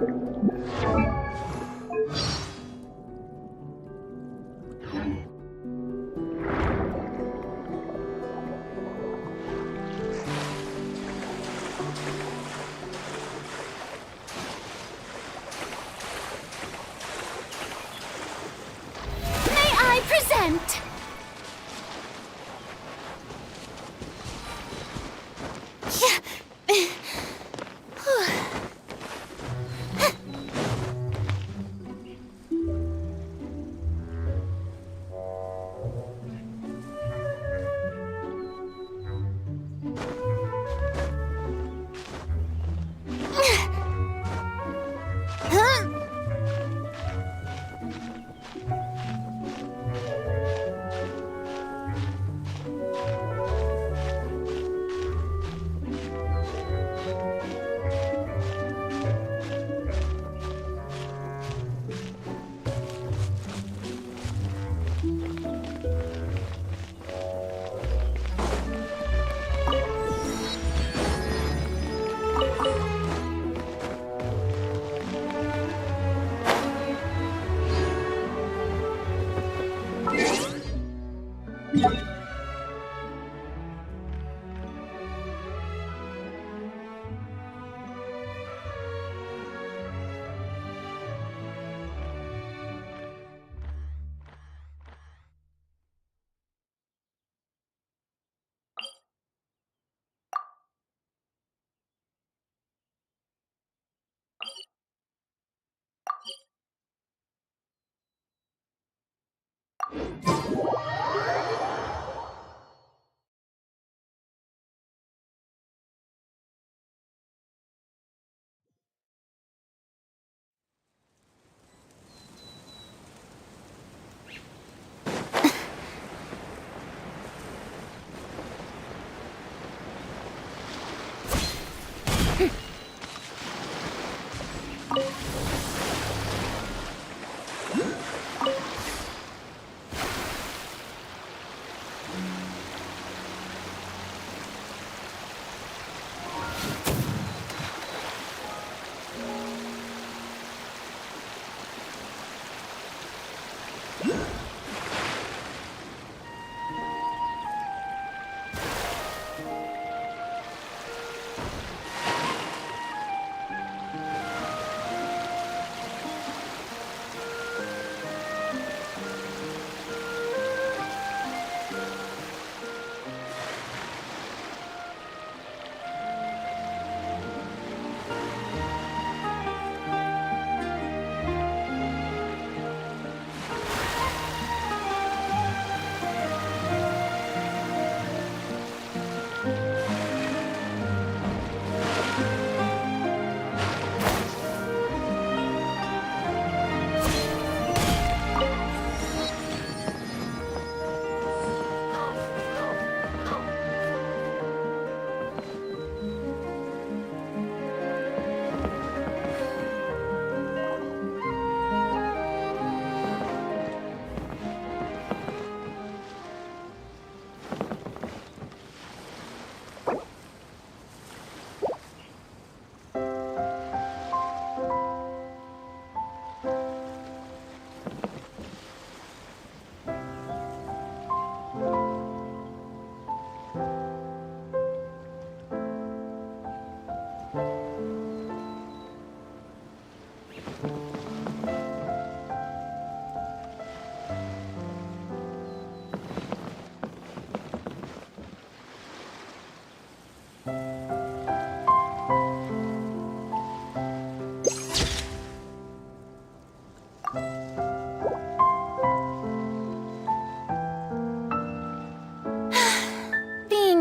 May I present?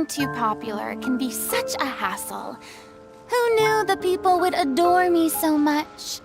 Too popular can be such a hassle. Who knew the people would adore me so much?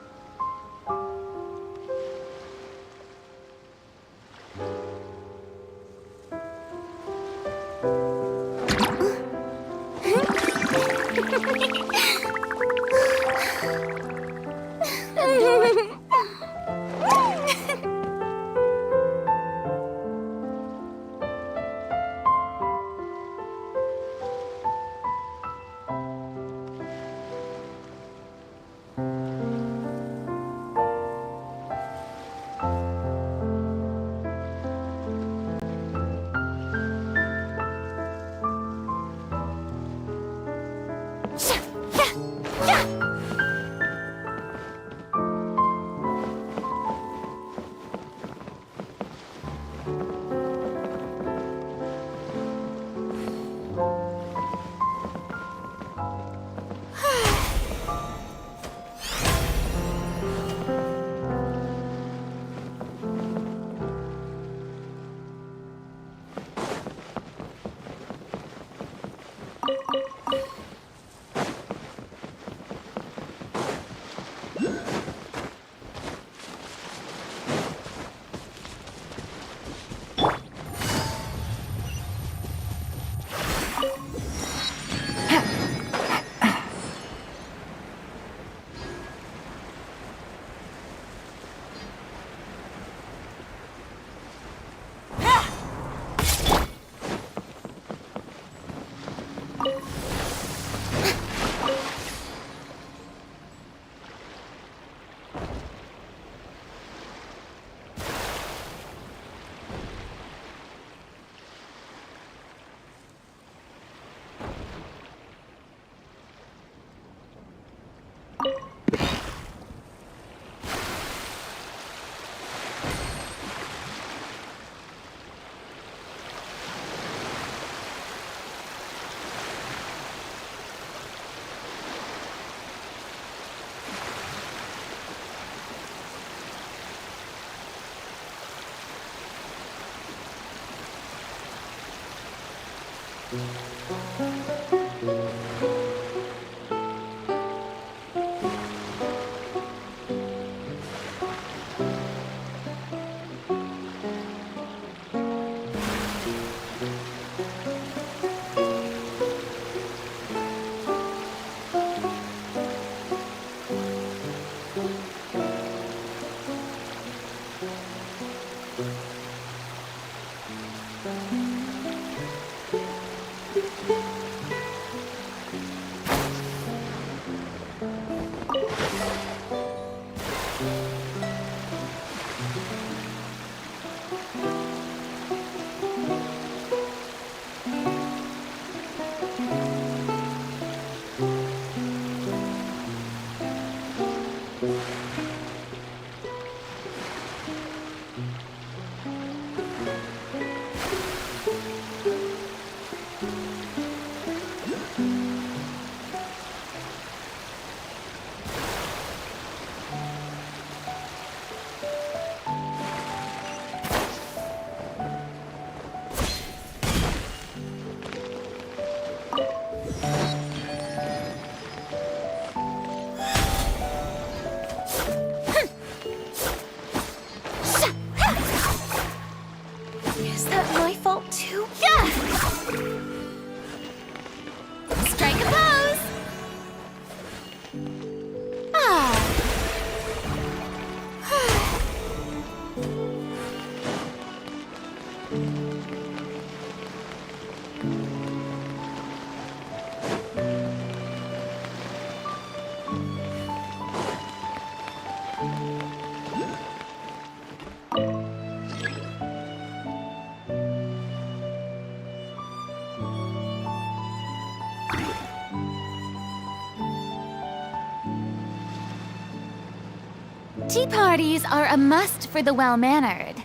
Tea parties are a must for the well-mannered.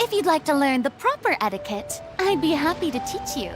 If you'd like to learn the proper etiquette, I'd be happy to teach you.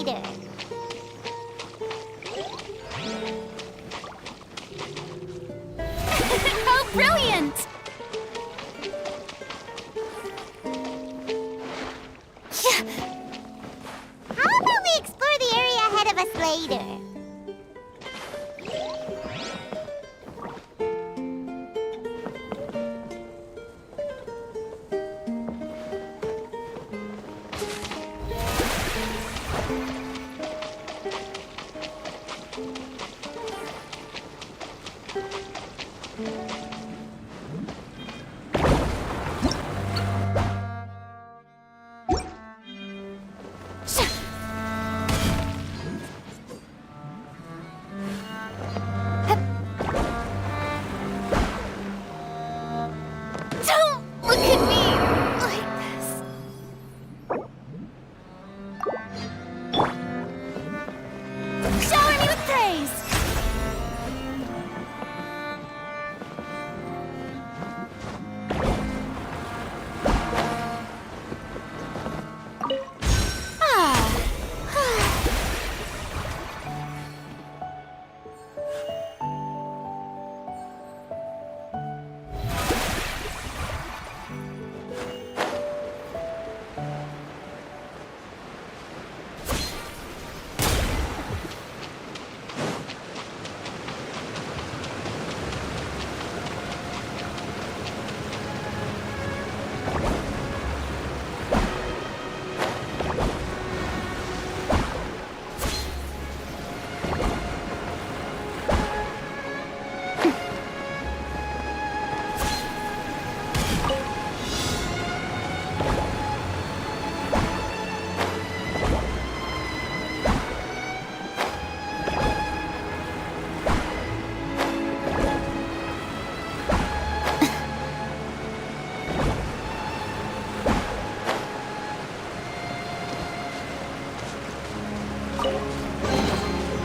later. Oh, brilliant! How about we explore the area ahead of us later? Don't look at me like this. Shower me with praise.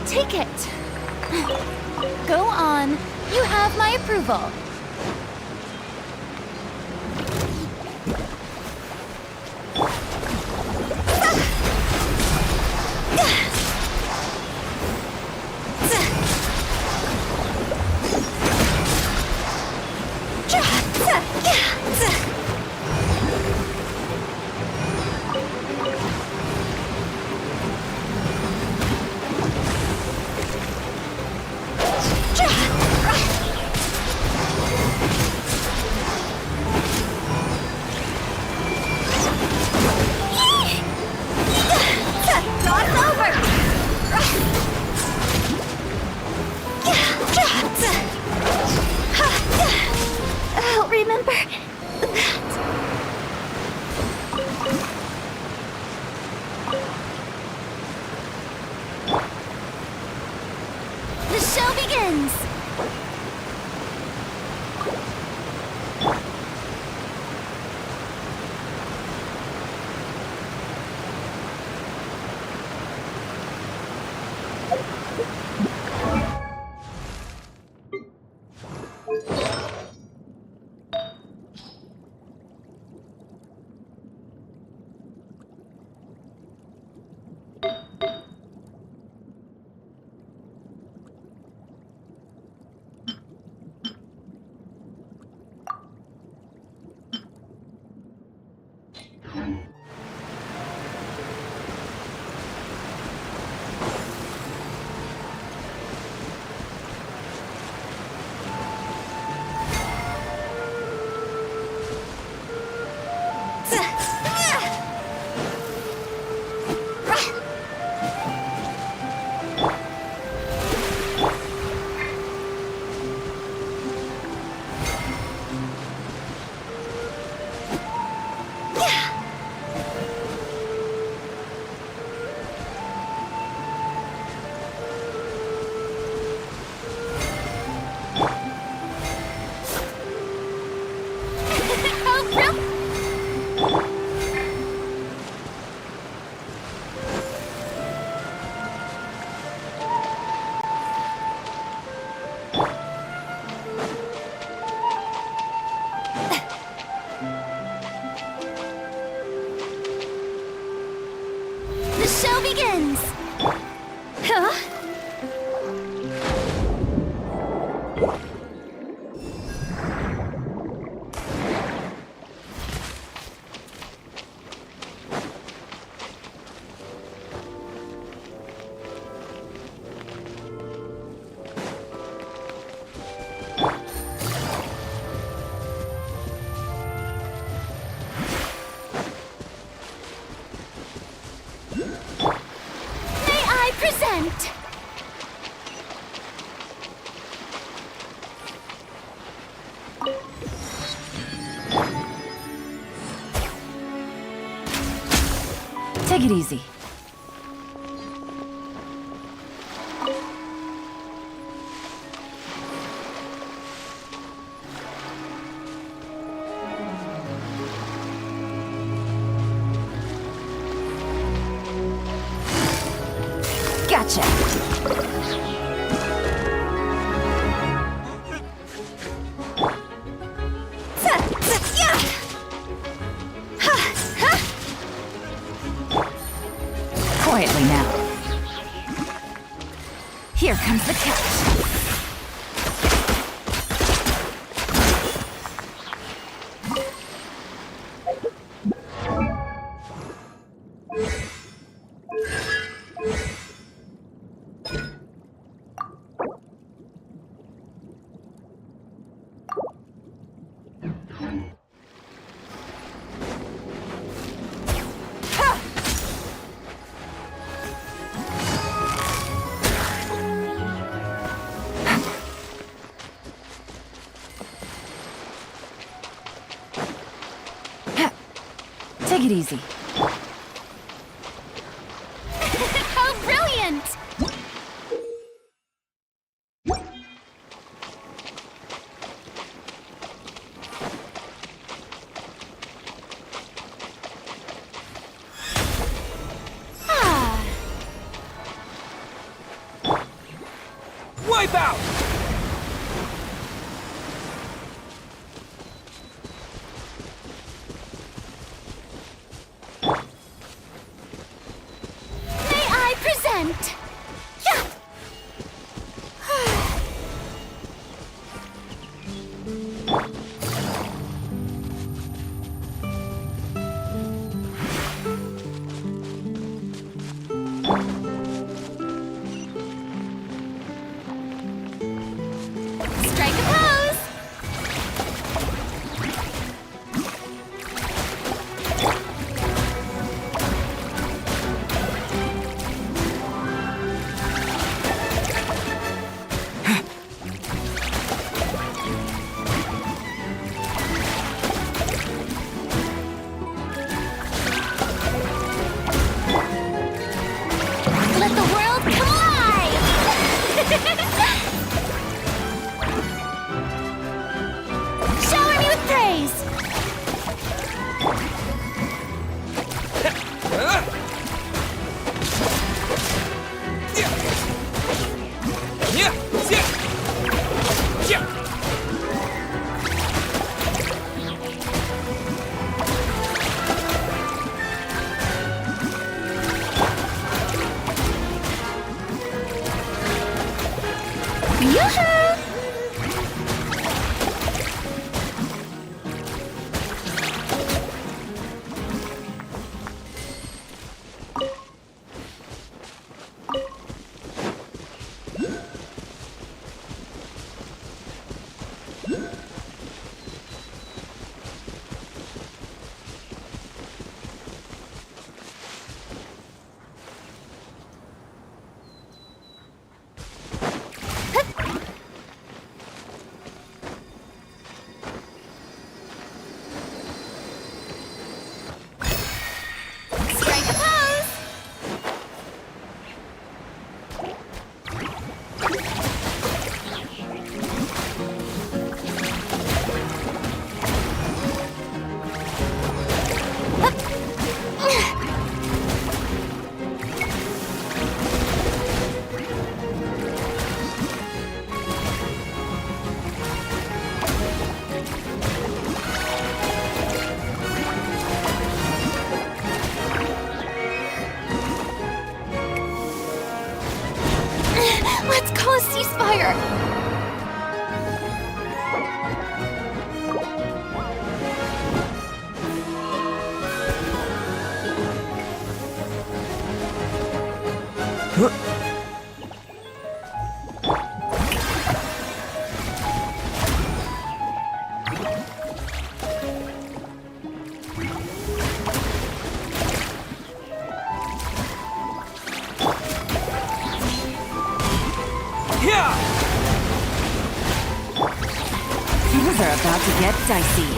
Take it. Go on. You have my approval. Take it easy. Gotcha. Quietly now. Here comes the catch. Take it easy. How brilliant! Wipe out! May I present? Yeah. Strike a pose! Let the world come alive! Shower me with praise! Yoo-hoo! Strike a pose! Let's call a ceasefire! Things are about to get dicey.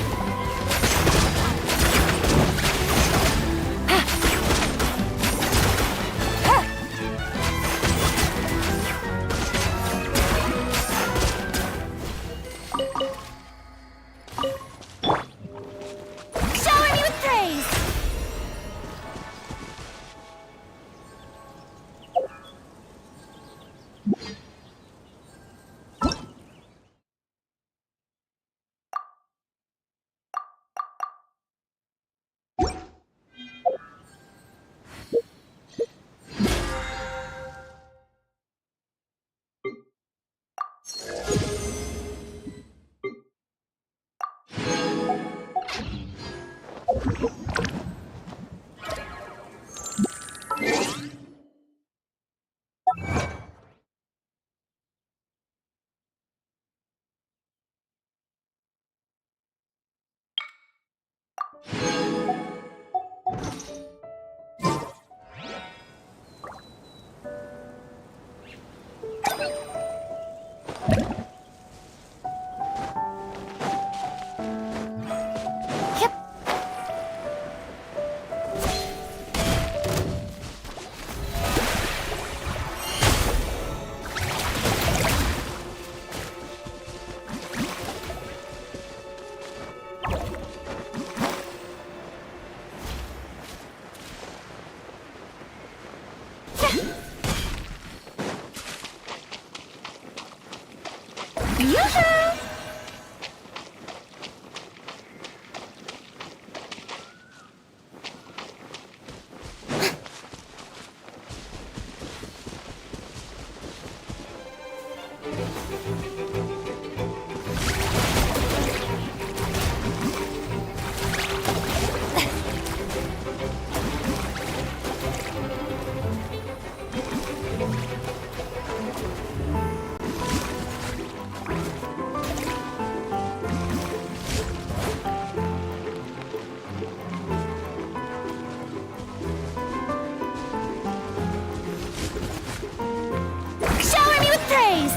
Shower me with praise!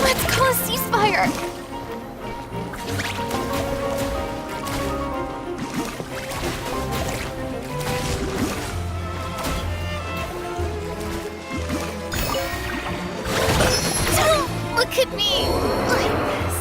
Let's call a ceasefire! Don't look at me like this.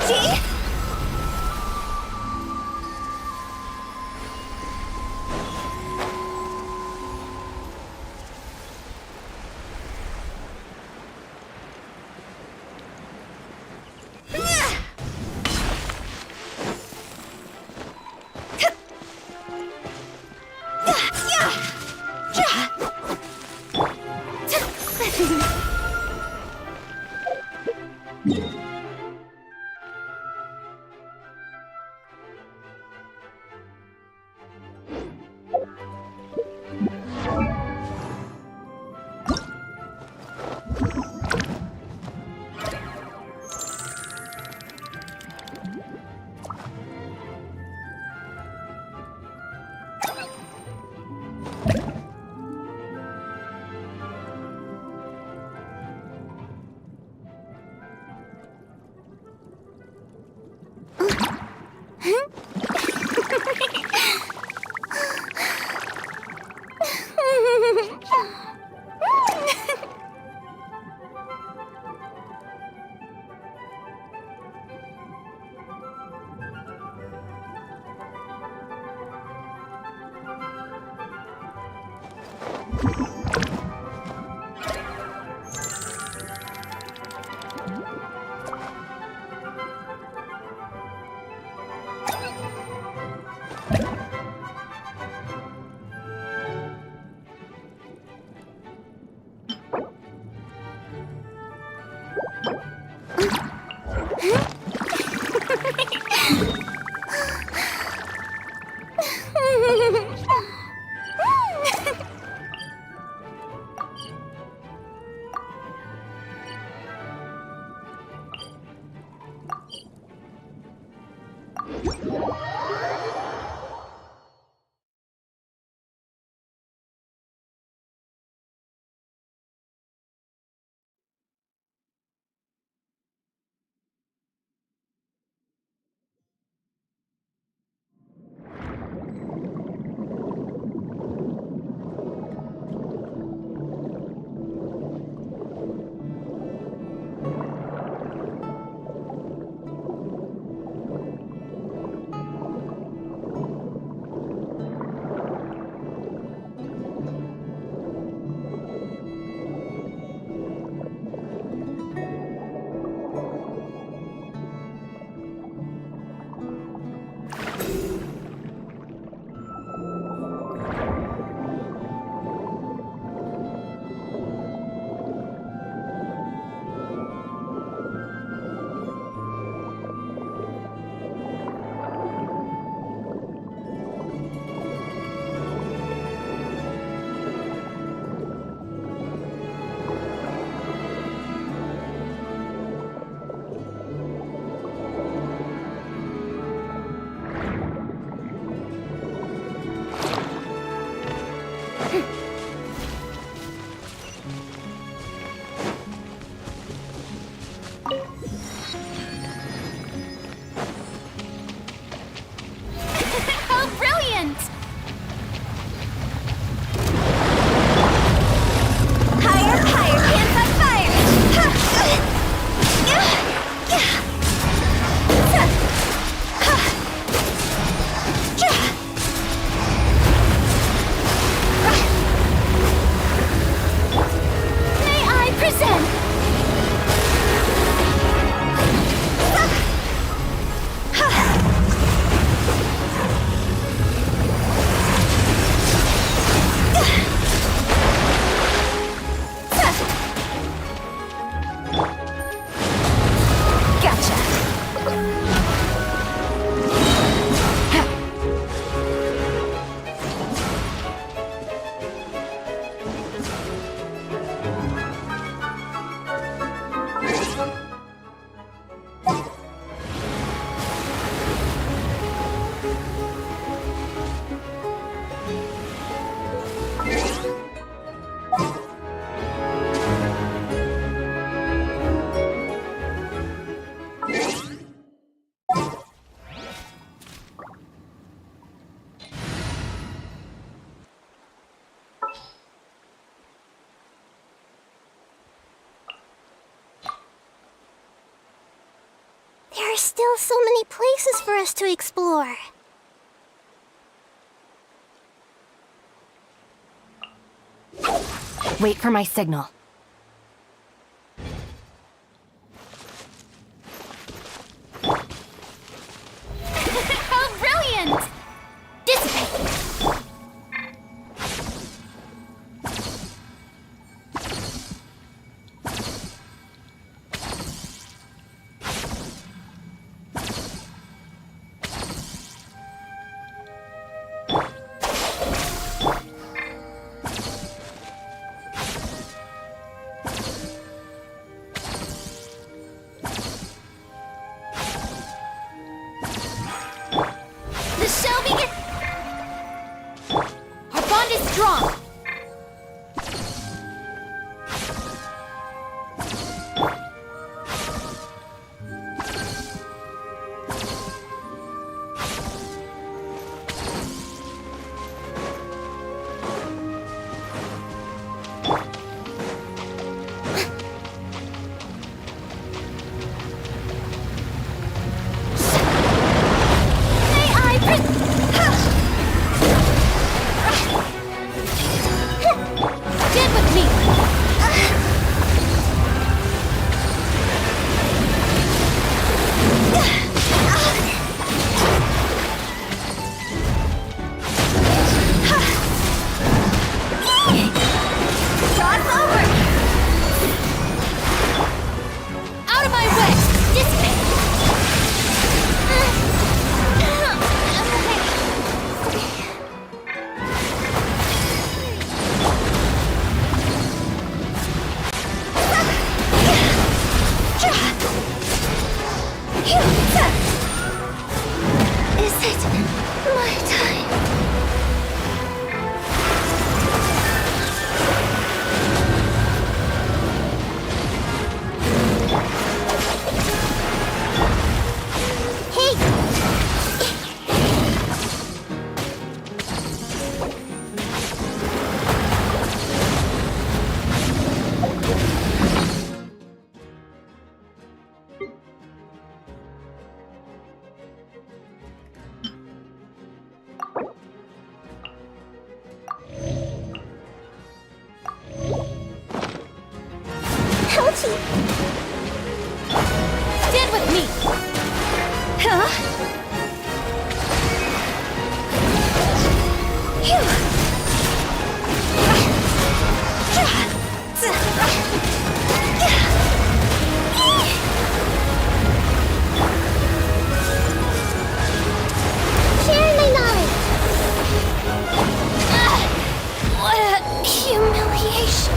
See? There's still so many places for us to explore. Wait for my signal. How brilliant! Dissipate! The shell begin. Our bond is strong. Stand with me. Cross over. Out of my way. Dissipate. Is it my time? Stand with me. Huh? Share my knowledge. What a humiliation.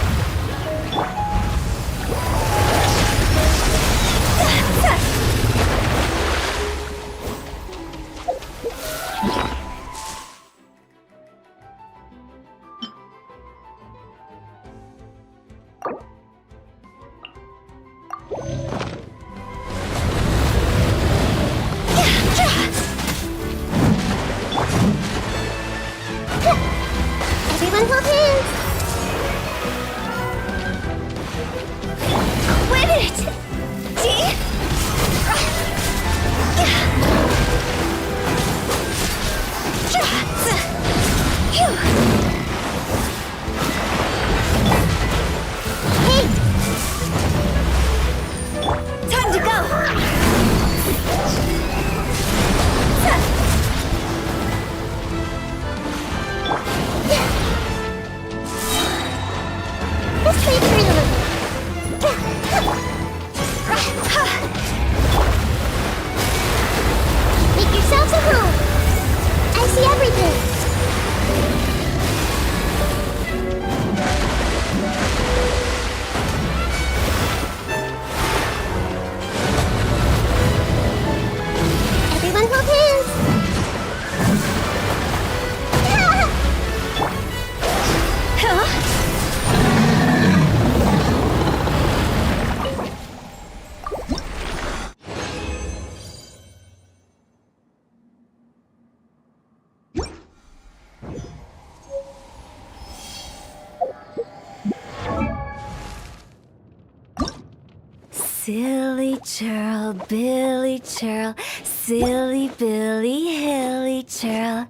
Silly churl, Billy churl, silly Billy, hilly churl.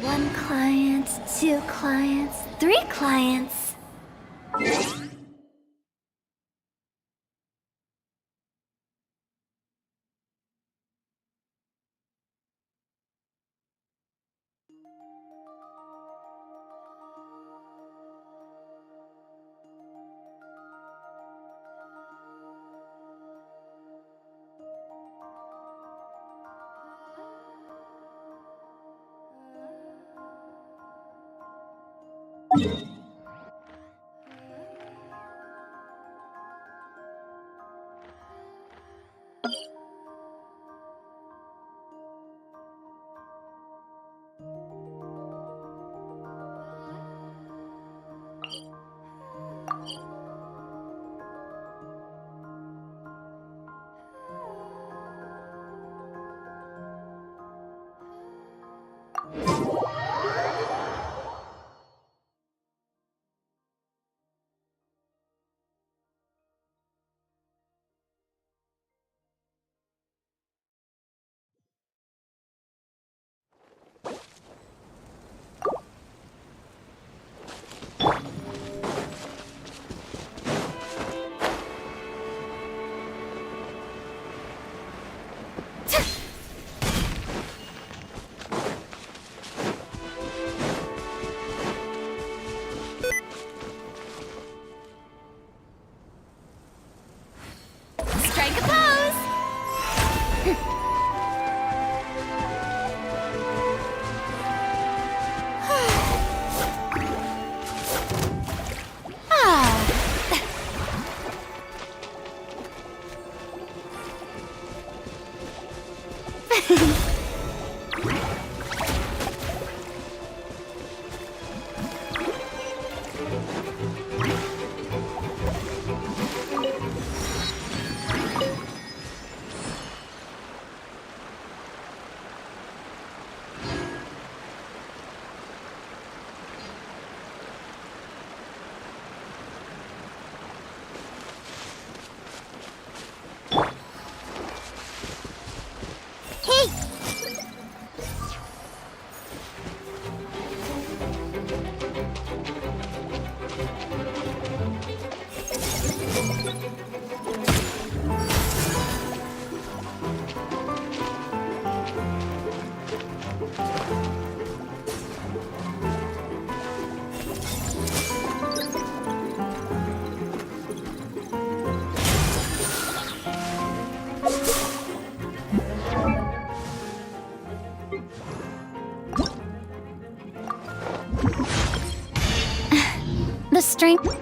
One client, two clients, three clients. Strike a pose! strength.